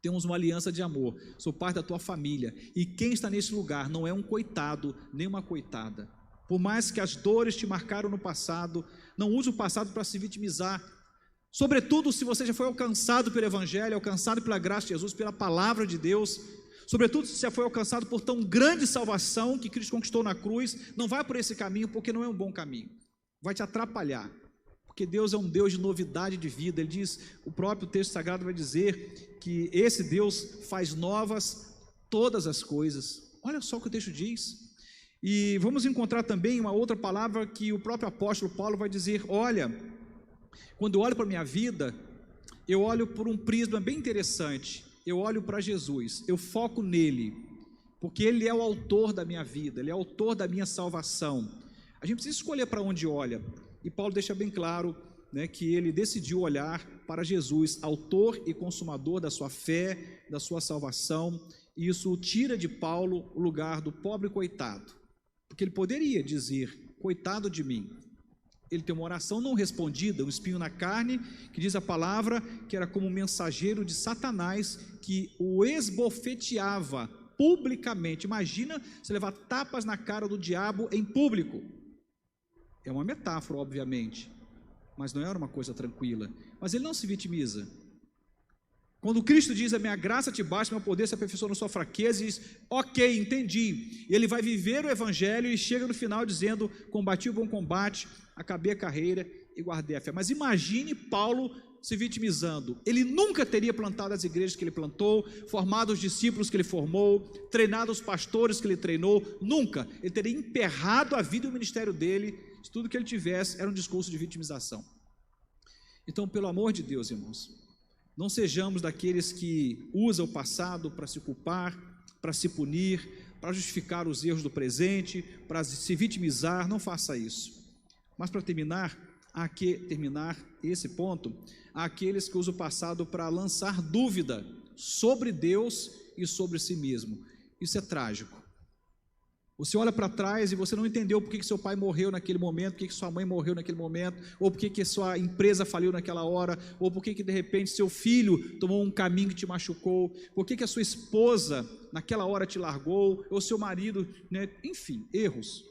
Temos uma aliança de amor, sou parte da tua família, e quem está nesse lugar não é um coitado, nem uma coitada. Por mais que as dores te marcaram no passado, não use o passado para se vitimizar. Sobretudo se você já foi alcançado pelo Evangelho, alcançado pela graça de Jesus, pela palavra de Deus, sobretudo se já foi alcançado por tão grande salvação que Cristo conquistou na cruz, não vai por esse caminho, porque não é um bom caminho, vai te atrapalhar. Porque Deus é um Deus de novidade de vida. Ele diz, o próprio texto sagrado vai dizer que esse Deus faz novas todas as coisas. Olha só o que o texto diz. E vamos encontrar também uma outra palavra que o próprio apóstolo Paulo vai dizer: olha, quando eu olho para a minha vida, eu olho por um prisma bem interessante. Eu olho para Jesus, eu foco nele, porque ele é o autor da minha vida, ele é o autor da minha salvação. A gente precisa escolher para onde olha. E Paulo deixa bem claro, né, que ele decidiu olhar para Jesus, autor e consumador da sua fé, da sua salvação. E isso tira de Paulo o lugar do pobre coitado, porque ele poderia dizer: coitado de mim. Ele tem uma oração não respondida, um espinho na carne, que diz a palavra que era como um mensageiro de Satanás, que o esbofeteava publicamente. Imagina você levar tapas na cara do diabo em público. É uma metáfora, obviamente, mas não era uma coisa tranquila. Mas ele não se vitimiza. Quando Cristo diz: a minha graça te basta, meu poder se aperfeiçoa na sua fraqueza, ele diz: ok, entendi. E ele vai viver o Evangelho e chega no final dizendo: combati o bom combate, acabei a carreira e guardei a fé. Mas imagine Paulo se vitimizando. Ele nunca teria plantado as igrejas que ele plantou, formado os discípulos que ele formou, treinado os pastores que ele treinou, nunca. Ele teria emperrado a vida e o ministério dele, se tudo que ele tivesse era um discurso de vitimização. Então, pelo amor de Deus, irmãos, não sejamos daqueles que usam o passado para se culpar, para se punir, para justificar os erros do presente, para se vitimizar. Não faça isso. Mas para terminar esse ponto, há aqueles que usam o passado para lançar dúvida sobre Deus e sobre si mesmo. Isso é trágico. Você olha para trás e você não entendeu por que seu pai morreu naquele momento, por que sua mãe morreu naquele momento, ou por que sua empresa faliu naquela hora, ou por que de repente seu filho tomou um caminho que te machucou, por que a sua esposa naquela hora te largou, ou seu marido, né? Enfim, erros.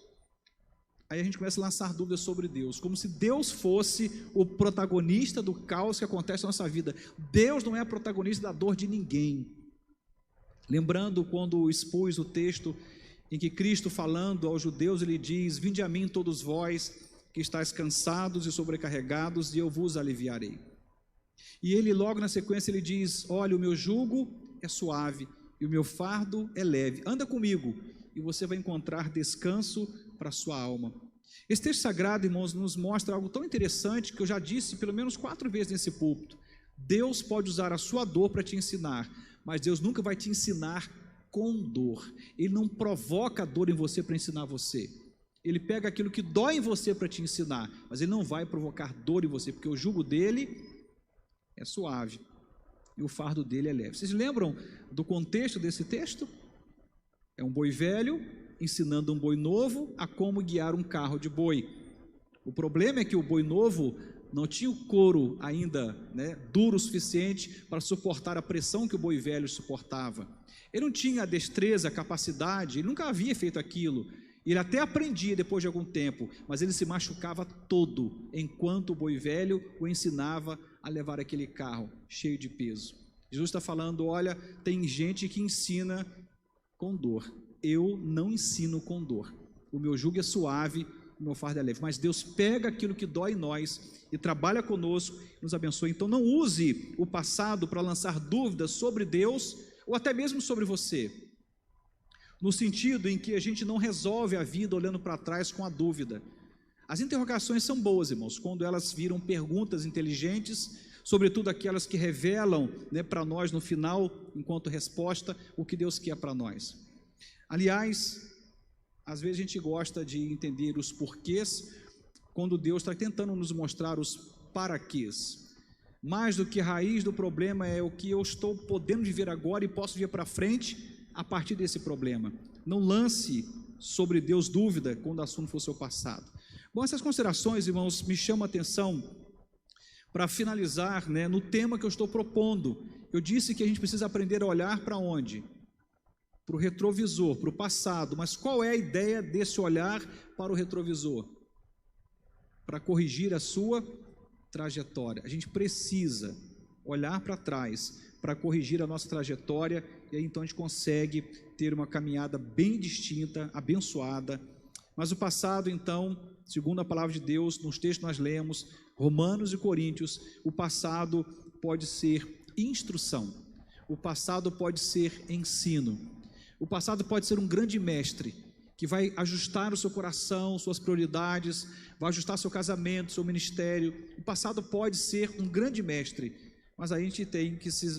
Aí a gente começa a lançar dúvidas sobre Deus, como se Deus fosse o protagonista do caos que acontece na nossa vida. Deus não é protagonista da dor de ninguém. Lembrando quando expus o texto em que Cristo, falando aos judeus, ele diz: vinde a mim todos vós que estáis cansados e sobrecarregados, e eu vos aliviarei. E ele logo na sequência ele diz: olha, o meu jugo é suave e o meu fardo é leve, anda comigo e você vai encontrar descanso para a sua alma. Esse texto sagrado, irmãos, nos mostra algo tão interessante que eu já disse pelo menos 4 vezes nesse púlpito. Deus pode usar a sua dor para te ensinar, mas Deus nunca vai te ensinar com dor. Ele não provoca dor em você para ensinar você. Ele pega aquilo que dói em você para te ensinar, mas ele não vai provocar dor em você, porque o jugo dele é suave e o fardo dele é leve. Vocês lembram do contexto desse texto? É um boi velho ensinando um boi novo a como guiar um carro de boi. O problema é que o boi novo não tinha o couro ainda, né, duro o suficiente para suportar a pressão que o boi velho suportava. Ele não tinha a destreza, a capacidade, ele nunca havia feito aquilo. Ele até aprendia depois de algum tempo, mas ele se machucava todo enquanto o boi velho o ensinava a levar aquele carro cheio de peso. Jesus está falando, olha, tem gente que ensina com dor. Eu não ensino com dor. O meu jugo é suave, o meu fardo é leve. Mas Deus pega aquilo que dói em nós e trabalha conosco, nos abençoa. Então não use o passado para lançar dúvidas sobre Deus ou até mesmo sobre você. No sentido em que a gente não resolve a vida olhando para trás com a dúvida. As interrogações são boas, irmãos, quando elas viram perguntas inteligentes, sobretudo aquelas que revelam, né, para nós no final, enquanto resposta, o que Deus quer para nós. Aliás, às vezes a gente gosta de entender os porquês, quando Deus está tentando nos mostrar os paraquês. Mais do que a raiz do problema é o que eu estou podendo viver agora e posso ver para frente a partir desse problema. Não lance sobre Deus dúvida quando o assunto for seu passado. Bom, essas considerações, irmãos, me chamam a atenção para finalizar, né, no tema que eu estou propondo. Eu disse que a gente precisa aprender a olhar para onde? Para o retrovisor, para o passado. Mas qual é a ideia desse olhar para o retrovisor? Para corrigir a sua trajetória. A gente precisa olhar para trás para corrigir a nossa trajetória, e aí então a gente consegue ter uma caminhada bem distinta, abençoada. Mas o passado, então, segundo a palavra de Deus, nos textos que nós lemos, Romanos e Coríntios, o passado pode ser instrução, o passado pode ser ensino, o passado pode ser um grande mestre, que vai ajustar o seu coração, suas prioridades, vai ajustar seu casamento, seu ministério. O passado pode ser um grande mestre, mas a gente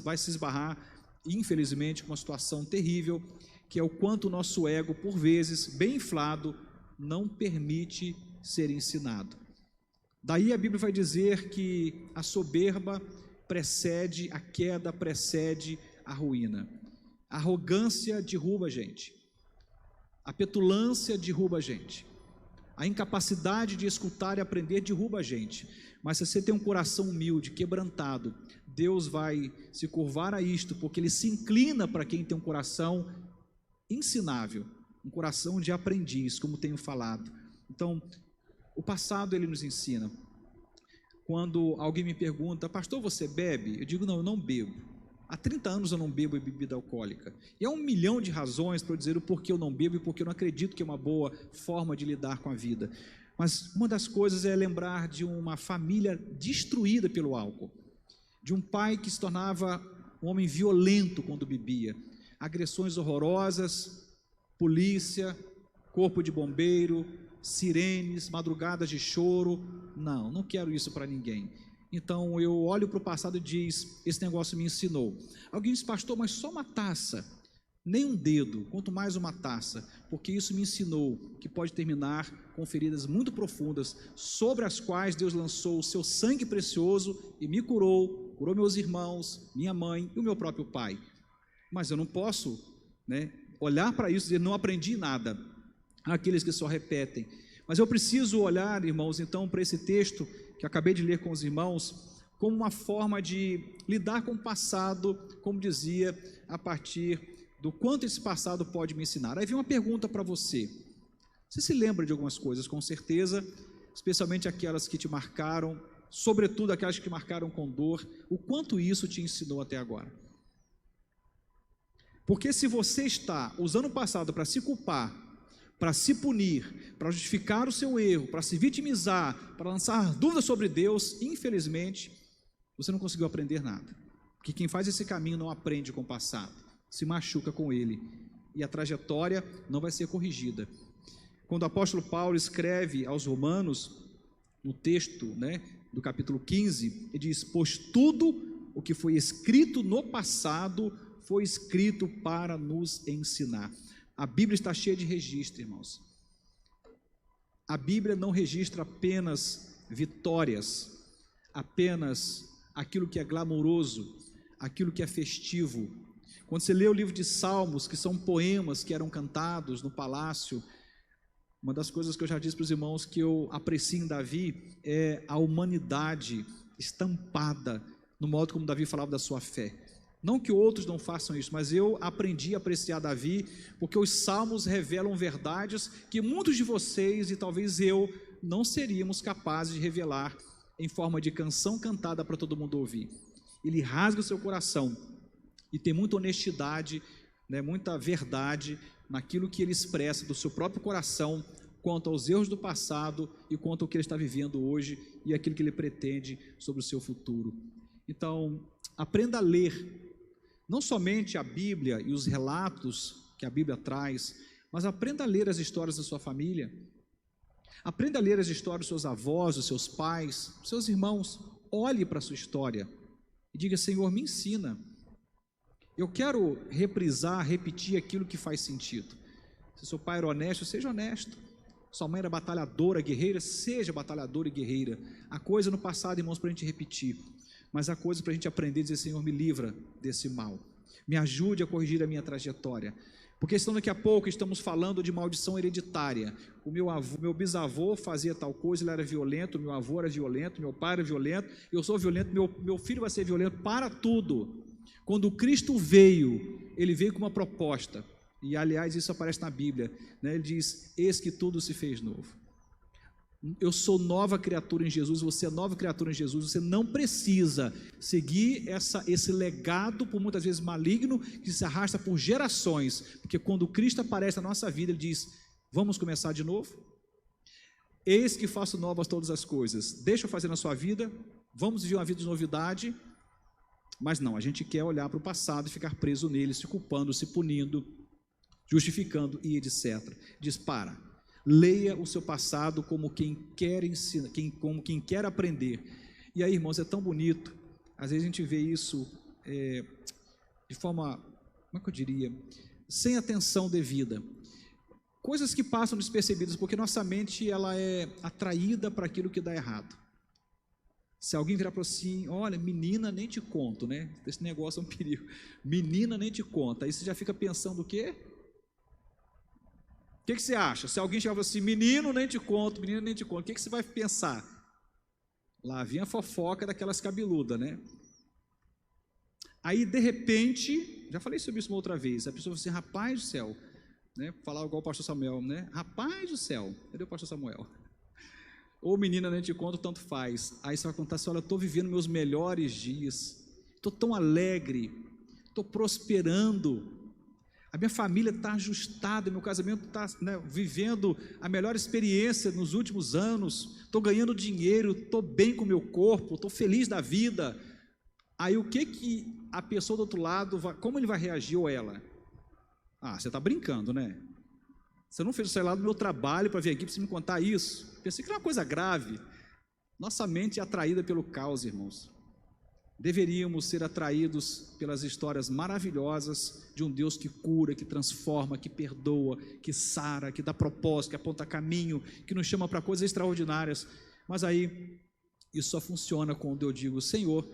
vai se esbarrar, infelizmente, com uma situação terrível, que é o quanto o nosso ego, por vezes, bem inflado, não permite ser ensinado. Daí a Bíblia vai dizer que a soberba precede a queda, precede a ruína. A arrogância derruba a gente. A petulância derruba a gente. A incapacidade de escutar e aprender derruba a gente. Mas se você tem um coração humilde, quebrantado, Deus vai se curvar a isto, porque Ele se inclina para quem tem um coração ensinável, um coração de aprendiz, como tenho falado. Então, o passado Ele nos ensina. Quando alguém me pergunta, pastor, você bebe? Eu digo, não, eu não bebo. Há 30 anos eu não bebo bebida alcoólica. E há 1 milhão de razões para eu dizer o porquê eu não bebo e porque eu não acredito que é uma boa forma de lidar com a vida. Mas uma das coisas é lembrar de uma família destruída pelo álcool, de um pai que se tornava um homem violento quando bebia, agressões horrorosas, polícia, corpo de bombeiro, sirenes, madrugadas de choro. Não quero isso para ninguém. Então eu olho para o passado e diz, esse negócio me ensinou. Alguém diz, pastor, mas só uma taça, nem um dedo, quanto mais uma taça, porque isso me ensinou que pode terminar com feridas muito profundas, sobre as quais Deus lançou o seu sangue precioso e me curou meus irmãos, minha mãe e o meu próprio pai. Mas eu não posso, olhar para isso e dizer, não aprendi nada. Há aqueles que só repetem. Mas eu preciso olhar, irmãos, então, para esse texto que acabei de ler com os irmãos, como uma forma de lidar com o passado, como dizia, a partir do quanto esse passado pode me ensinar. Aí vem uma pergunta para você. Você se lembra de algumas coisas, com certeza, especialmente aquelas que te marcaram, sobretudo aquelas que marcaram com dor, o quanto isso te ensinou até agora? Porque se você está usando o passado para se culpar, para se punir, para justificar o seu erro, para se vitimizar, para lançar dúvidas sobre Deus, infelizmente, você não conseguiu aprender nada. Porque quem faz esse caminho não aprende com o passado, se machuca com ele, e a trajetória não vai ser corrigida. Quando o apóstolo Paulo escreve aos Romanos, no texto, do capítulo 15, ele diz, pois tudo o que foi escrito no passado foi escrito para nos ensinar. A Bíblia está cheia de registro, irmãos. A Bíblia não registra apenas vitórias, apenas aquilo que é glamouroso, aquilo que é festivo. Quando você lê o livro de Salmos, que são poemas que eram cantados no palácio, Uma das coisas que eu já disse para os irmãos que eu aprecio em Davi é a humanidade estampada no modo como Davi falava da sua fé. Não que outros não façam isso, mas eu aprendi a apreciar Davi, porque os salmos revelam verdades que muitos de vocês e talvez eu não seríamos capazes de revelar em forma de canção cantada para todo mundo ouvir. Ele rasga o seu coração e tem muita honestidade, né, muita verdade naquilo que ele expressa do seu próprio coração quanto aos erros do passado e quanto ao que ele está vivendo hoje e aquilo que ele pretende sobre o seu futuro. Então, aprenda a ler não somente a Bíblia e os relatos que a Bíblia traz, mas aprenda a ler as histórias da sua família. Aprenda a ler as histórias dos seus avós, dos seus pais, dos seus irmãos. Olhe para a sua história e diga: Senhor, me ensina. Eu quero reprisar, repetir aquilo que faz sentido. Se seu pai era honesto, seja honesto. Sua mãe era batalhadora, guerreira, seja batalhadora e guerreira. Há coisa no passado, irmãos, para a gente repetir. Mas há coisa para a gente aprender e dizer: Senhor, me livra desse mal. Me ajude a corrigir a minha trajetória. Porque senão daqui a pouco estamos falando de maldição hereditária. O meu bisavô fazia tal coisa, ele era violento, meu avô era violento, meu pai era violento, eu sou violento, meu filho vai ser violento. Para tudo. Quando Cristo veio, ele veio com uma proposta. E aliás, isso aparece na Bíblia, né? Ele diz: eis que tudo se fez novo. Eu sou nova criatura em Jesus, você é nova criatura em Jesus. Você não precisa seguir esse legado, por muitas vezes maligno, que se arrasta por gerações, porque quando Cristo aparece na nossa vida, ele diz: vamos começar de novo? Eis que faço novas todas as coisas. Deixa eu fazer na sua vida, vamos viver uma vida de novidade. Mas não, a gente quer olhar para o passado e ficar preso nele, se culpando, se punindo, justificando e etc. Diz: para. Leia o seu passado como quem quer ensinar, como quem quer aprender. E aí, irmãos, é tão bonito. Às vezes a gente vê isso de forma, como é que eu diria, sem atenção devida. Coisas que passam despercebidas, porque nossa mente ela é atraída para aquilo que dá errado. Se alguém virar para assim: olha, menina, nem te conto, né? Esse negócio é um perigo. Menina, nem te conta. Aí você já fica pensando o quê? O que você acha? Se alguém chegar assim: menino, nem te conto, menina, nem te conto, o que você vai pensar? Lá vinha a fofoca daquelas cabeludas, né? Aí, de repente, já falei sobre isso uma outra vez, a pessoa fala assim: rapaz do céu, né? Falar igual o pastor Samuel, né? Rapaz do céu, cadê o pastor Samuel? Ou menina, nem te conto, tanto faz. Aí você vai contar assim: olha, eu estou vivendo meus melhores dias, estou tão alegre, estou prosperando, a minha família está ajustada, meu casamento está, né, vivendo a melhor experiência nos últimos anos, estou ganhando dinheiro, estou bem com o meu corpo, estou feliz da vida. Aí o que a pessoa do outro lado, como ele vai reagir, ou ela? Ah, você está brincando, né? Você não fez o celular do meu trabalho para vir aqui para você me contar isso? Pensei que era uma coisa grave. Nossa mente é atraída pelo caos, irmãos. Deveríamos ser atraídos pelas histórias maravilhosas de um Deus que cura, que transforma, que perdoa, que sara, que dá propósito, que aponta caminho, que nos chama para coisas extraordinárias. Mas aí, isso só funciona quando eu digo: Senhor,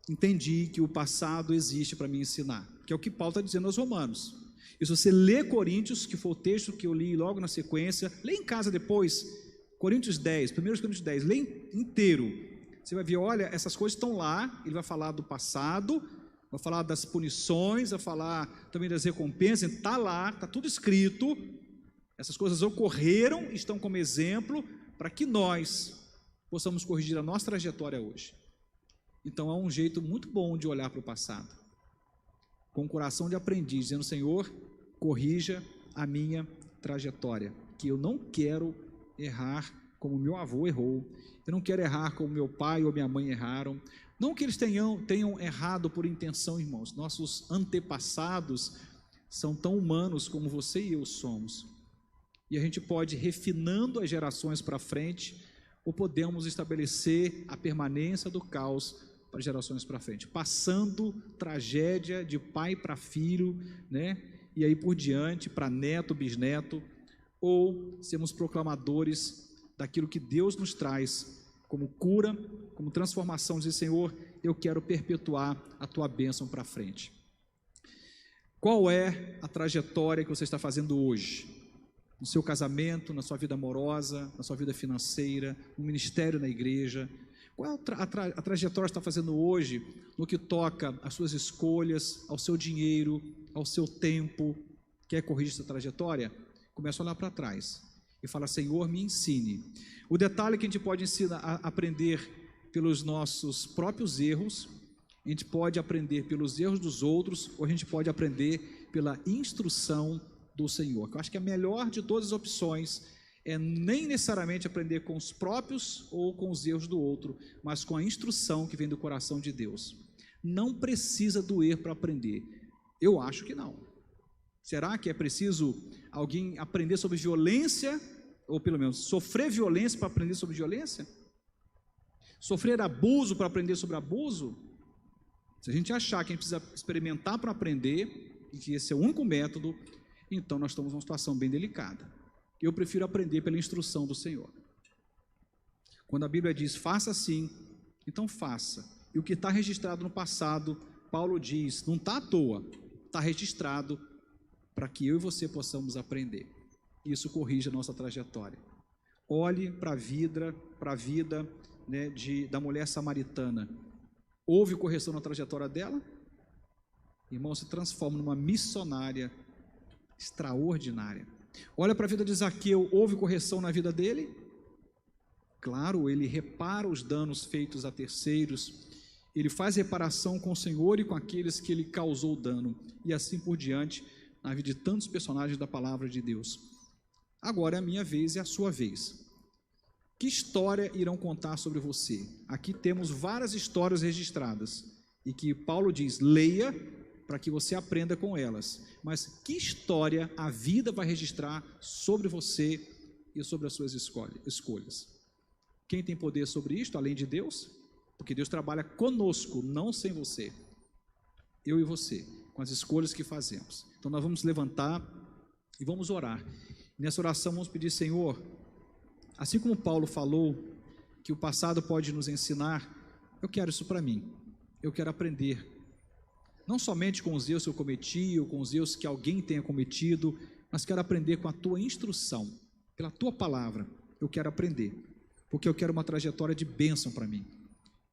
entendi que o passado existe para me ensinar, que é o que Paulo está dizendo aos Romanos. E se você lê Coríntios, que foi o texto que eu li logo na sequência, lê em casa depois, Coríntios 10, 1 Coríntios 10, lê inteiro. Você vai ver, olha, essas coisas estão lá. Ele vai falar do passado, vai falar das punições, vai falar também das recompensas. Está lá, está tudo escrito. Essas coisas ocorreram, estão como exemplo para que nós possamos corrigir a nossa trajetória hoje. Então há um jeito muito bom de olhar para o passado, com o coração de aprendiz, dizendo: Senhor, corrija a minha trajetória, que eu não quero errar como meu avô errou, eu não quero errar como meu pai ou minha mãe erraram. Não que eles tenham errado por intenção, irmãos. Nossos antepassados são tão humanos como você e eu somos. E a gente pode ir refinando as gerações para frente, ou podemos estabelecer a permanência do caos para gerações para frente, passando tragédia de pai para filho, né? E aí por diante, para neto, bisneto, ou sermos proclamadores daquilo que Deus nos traz como cura, como transformação, dizer: Senhor, eu quero perpetuar a tua bênção para frente. Qual é a trajetória que você está fazendo hoje? no seu casamento, na sua vida amorosa, na sua vida financeira, no ministério na igreja? Qual a trajetória que você está fazendo hoje no que toca às suas escolhas, ao seu dinheiro, ao seu tempo? Quer corrigir essa trajetória? Começa a olhar para trás e fala: Senhor, me ensine. O detalhe é que a gente pode ensinar a aprender pelos nossos próprios erros, a gente pode aprender pelos erros dos outros, ou a gente pode aprender pela instrução do Senhor. Eu acho que a melhor de todas as opções é nem necessariamente aprender com os próprios ou com os erros do outro, mas com a instrução que vem do coração de Deus. Não precisa doer para aprender. Eu acho que não. Será que é preciso alguém aprender sobre violência, ou pelo menos sofrer violência para aprender sobre violência? Sofrer abuso para aprender sobre abuso? Se a gente achar que a gente precisa experimentar para aprender, e que esse é o único método, então nós estamos numa situação bem delicada. Eu prefiro aprender pela instrução do Senhor. Quando a Bíblia diz, faça assim, então faça. E o que está registrado no passado, Paulo diz, não está à toa, está registrado para que eu e você possamos aprender. Isso corrige a nossa trajetória. Olhe para a vida, né, da mulher samaritana. Houve correção na trajetória dela? Irmão, se transforma numa missionária extraordinária. Olha para a vida de Zaqueu, houve correção na vida dele? Claro, ele repara os danos feitos a terceiros, ele faz reparação com o Senhor e com aqueles que ele causou dano, e assim por diante, na vida de tantos personagens da palavra de Deus. Agora é a minha vez e a sua vez. Que história irão contar sobre você? Aqui temos várias histórias registradas, e que Paulo diz, leia para que você aprenda com elas. Mas que história a vida vai registrar sobre você e sobre as suas escolhas? Quem tem poder sobre isto, além de Deus? Porque Deus trabalha conosco, não sem você. Eu e você, com as escolhas que fazemos. Então nós vamos levantar e vamos orar. Nessa oração vamos pedir, Senhor, assim como Paulo falou que o passado pode nos ensinar, eu quero isso para mim. Eu quero aprender. Não somente com os erros que eu cometi, ou com os erros que alguém tenha cometido, mas quero aprender com a tua instrução, pela tua palavra. Eu quero aprender, porque eu quero uma trajetória de bênção para mim,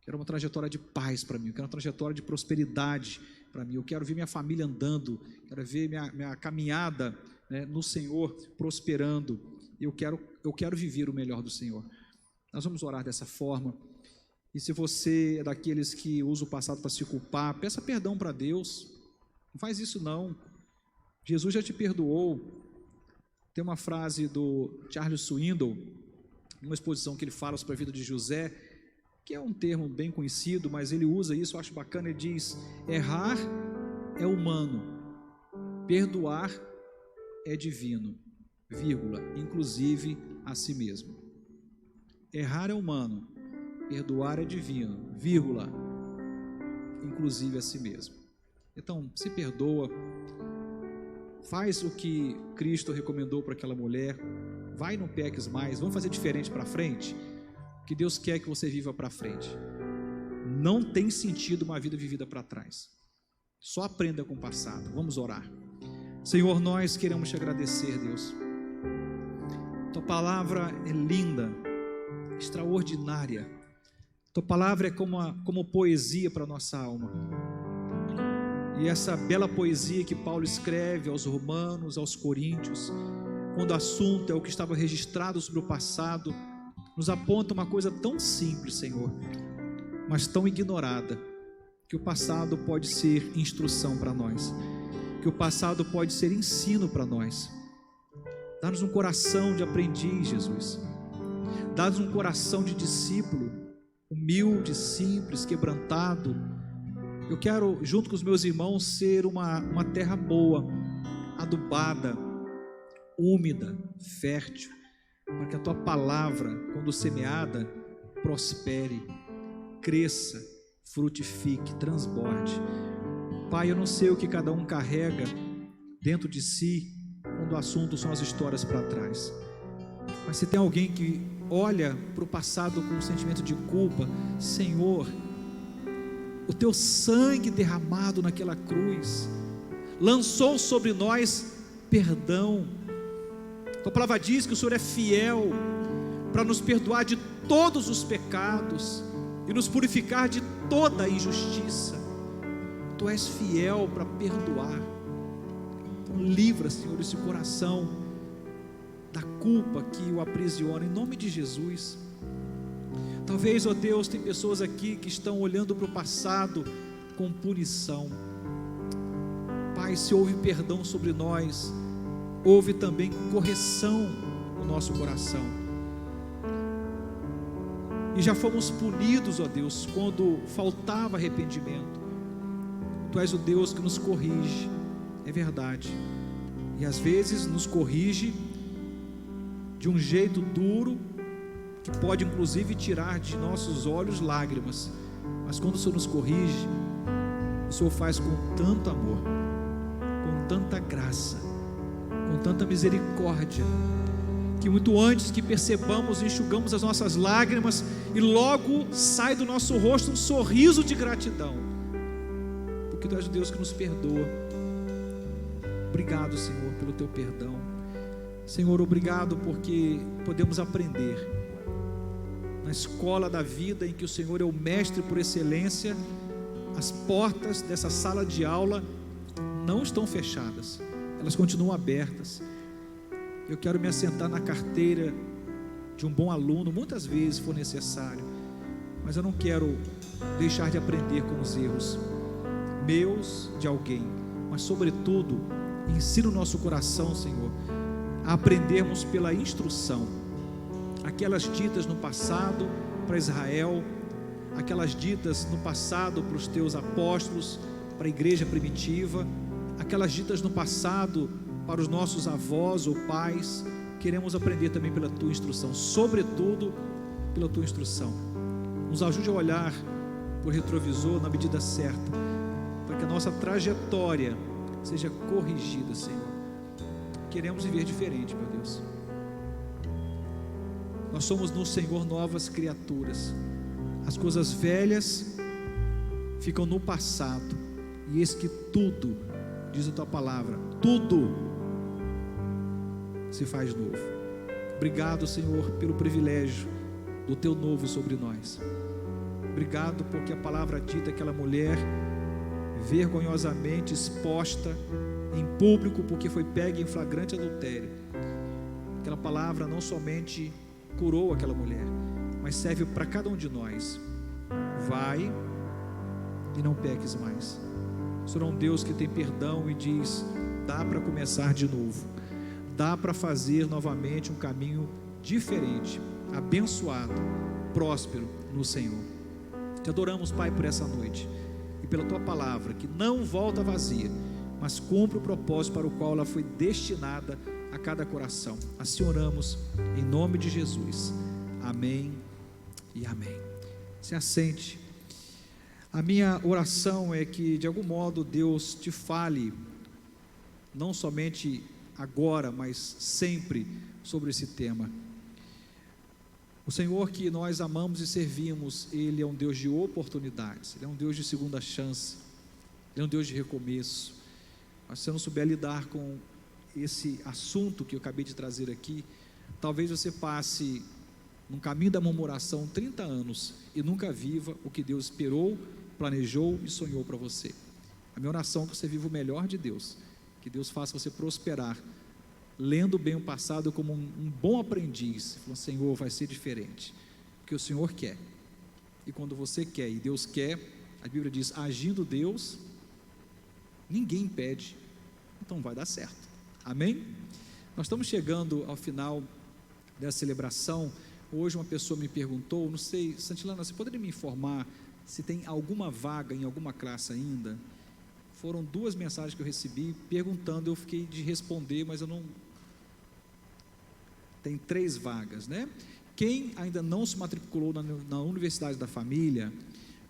quero uma trajetória de paz para mim, eu quero uma trajetória de prosperidade para mim, eu quero ver minha família andando, quero ver minha caminhada, né, no Senhor prosperando, eu quero viver o melhor do Senhor. Nós vamos orar dessa forma. E se você é daqueles que usa o passado para se culpar, peça perdão para Deus. Não faz isso não. Jesus já te perdoou. Tem uma frase do Charles Swindoll, numa exposição que ele fala sobre a vida de José, que é um termo bem conhecido, mas ele usa isso, eu acho bacana. Ele diz, errar é humano, perdoar é divino, vírgula, inclusive a si mesmo. Errar é humano, perdoar é divino, vírgula, inclusive a si mesmo. Então, se perdoa, faz o que Cristo recomendou para aquela mulher, vai, não peques mais, vamos fazer diferente para frente, que Deus quer que você viva para frente. Não tem sentido uma vida vivida para trás, só aprenda com o passado. Vamos orar. Senhor, nós queremos te agradecer, Deus. Tua palavra é linda, extraordinária. Tua palavra é como poesia para a nossa alma. E essa bela poesia que Paulo escreve aos romanos, aos coríntios, quando o assunto é o que estava registrado sobre o passado, nos aponta uma coisa tão simples, Senhor, mas tão ignorada, que o passado pode ser instrução para nós, que o passado pode ser ensino para nós. Dá-nos um coração de aprendiz, Jesus. Dá-nos um coração de discípulo, humilde, simples, quebrantado. Eu quero, junto com os meus irmãos, ser uma terra boa, adubada, úmida, fértil, para que a tua palavra, quando semeada, prospere, cresça, frutifique, transborde. Pai, eu não sei o que cada um carrega dentro de si, quando o assunto são as histórias para trás, mas se tem alguém que olha para o passado com um sentimento de culpa, Senhor, o teu sangue derramado naquela cruz lançou sobre nós perdão, Tua palavra diz que o Senhor é fiel para nos perdoar de todos os pecados e nos purificar de toda a injustiça. Tu és fiel para perdoar. Então livra, Senhor, esse coração da culpa que o aprisiona, em nome de Jesus. Talvez, ó Deus, tem pessoas aqui que estão olhando para o passado com punição. Pai, se houve perdão sobre nós, houve também correção no nosso coração. E já fomos punidos, ó Deus, quando faltava arrependimento. Tu és o Deus que nos corrige, é verdade. E às vezes nos corrige de um jeito duro, que pode inclusive tirar de nossos olhos lágrimas. Mas quando o Senhor nos corrige, o Senhor faz com tanto amor, com tanta graça, com tanta misericórdia, que muito antes que percebamos, enxugamos as nossas lágrimas e logo sai do nosso rosto um sorriso de gratidão, porque Tu és o Deus que nos perdoa. Obrigado, Senhor, pelo Teu perdão. Senhor, obrigado porque podemos aprender na escola da vida, em que o Senhor é o mestre por excelência. As portas dessa sala de aula não estão fechadas, elas continuam abertas. Eu quero me assentar na carteira de um bom aluno, muitas vezes for necessário, mas eu não quero deixar de aprender com os erros meus, de alguém, mas sobretudo, ensina o nosso coração, Senhor, a aprendermos pela instrução, aquelas ditas no passado para Israel, aquelas ditas no passado para os Teus apóstolos, para a igreja primitiva, aquelas ditas no passado para os nossos avós ou pais. Queremos aprender também pela Tua instrução, sobretudo pela Tua instrução. Nos ajude a olhar por retrovisor na medida certa, para que a nossa trajetória seja corrigida, Senhor. Queremos viver diferente, meu Deus. Nós somos no Senhor novas criaturas. As coisas velhas ficam no passado, e eis que tudo, diz a Tua palavra, tudo se faz novo. Obrigado, Senhor, pelo privilégio do Teu novo sobre nós. Obrigado porque a palavra dita, aquela mulher vergonhosamente exposta em público porque foi pega em flagrante adultério, aquela palavra não somente curou aquela mulher, mas serve para cada um de nós. Vai e não peques mais. O Senhor é um Deus que tem perdão e diz: dá para começar de novo, dá para fazer novamente um caminho diferente, abençoado, próspero no Senhor. Te adoramos, Pai, por essa noite e pela Tua palavra, que não volta vazia, mas cumpre o propósito para o qual ela foi destinada a cada coração. Assim oramos em nome de Jesus. Amém e amém. Se assente. A minha oração é que de algum modo Deus te fale, não somente agora, mas sempre, sobre esse tema. O Senhor que nós amamos e servimos, Ele é um Deus de oportunidades, Ele é um Deus de segunda chance, Ele é um Deus de recomeço. Mas se você não souber lidar com esse assunto que eu acabei de trazer aqui, talvez você passe num caminho da murmuração 30 anos e nunca viva o que Deus esperou, planejou e sonhou para você. A minha oração é que você viva o melhor de Deus, que Deus faça você prosperar, lendo bem o passado como um bom aprendiz, falando: Senhor, vai ser diferente, porque o Senhor quer, e quando você quer e Deus quer, a Bíblia diz: agindo Deus, ninguém impede, então vai dar certo. Amém? Nós estamos chegando ao final dessa celebração. Hoje uma pessoa me perguntou, não sei, Santilana, você poderia me informar se tem alguma vaga em alguma classe ainda? Foram 2 mensagens que eu recebi perguntando, eu fiquei de responder, mas eu não... Tem 3 vagas, né? Quem ainda não se matriculou na Universidade da Família,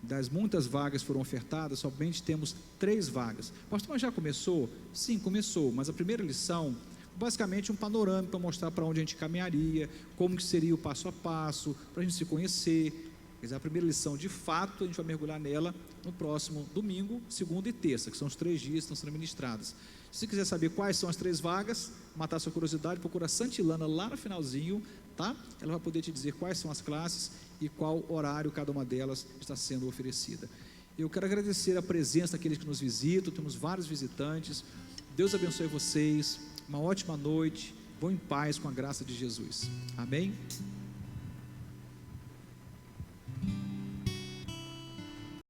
das muitas vagas que foram ofertadas, somente temos 3 vagas. Pastor, mas já começou? Sim, começou, mas a primeira lição, basicamente um panorama para mostrar para onde a gente caminharia, como que seria o passo a passo, para a gente se conhecer. Mas a primeira lição, de fato, a gente vai mergulhar nela no próximo domingo, segunda e terça, que são os 3 dias que estão sendo ministradas. Se você quiser saber quais são as 3 vagas, matar sua curiosidade, procura a Santilana lá no finalzinho, tá? Ela vai poder te dizer quais são as classes e qual horário cada uma delas está sendo oferecida. Eu quero agradecer a presença daqueles que nos visitam, temos vários visitantes. Deus abençoe vocês, uma ótima noite, vão em paz com a graça de Jesus. Amém?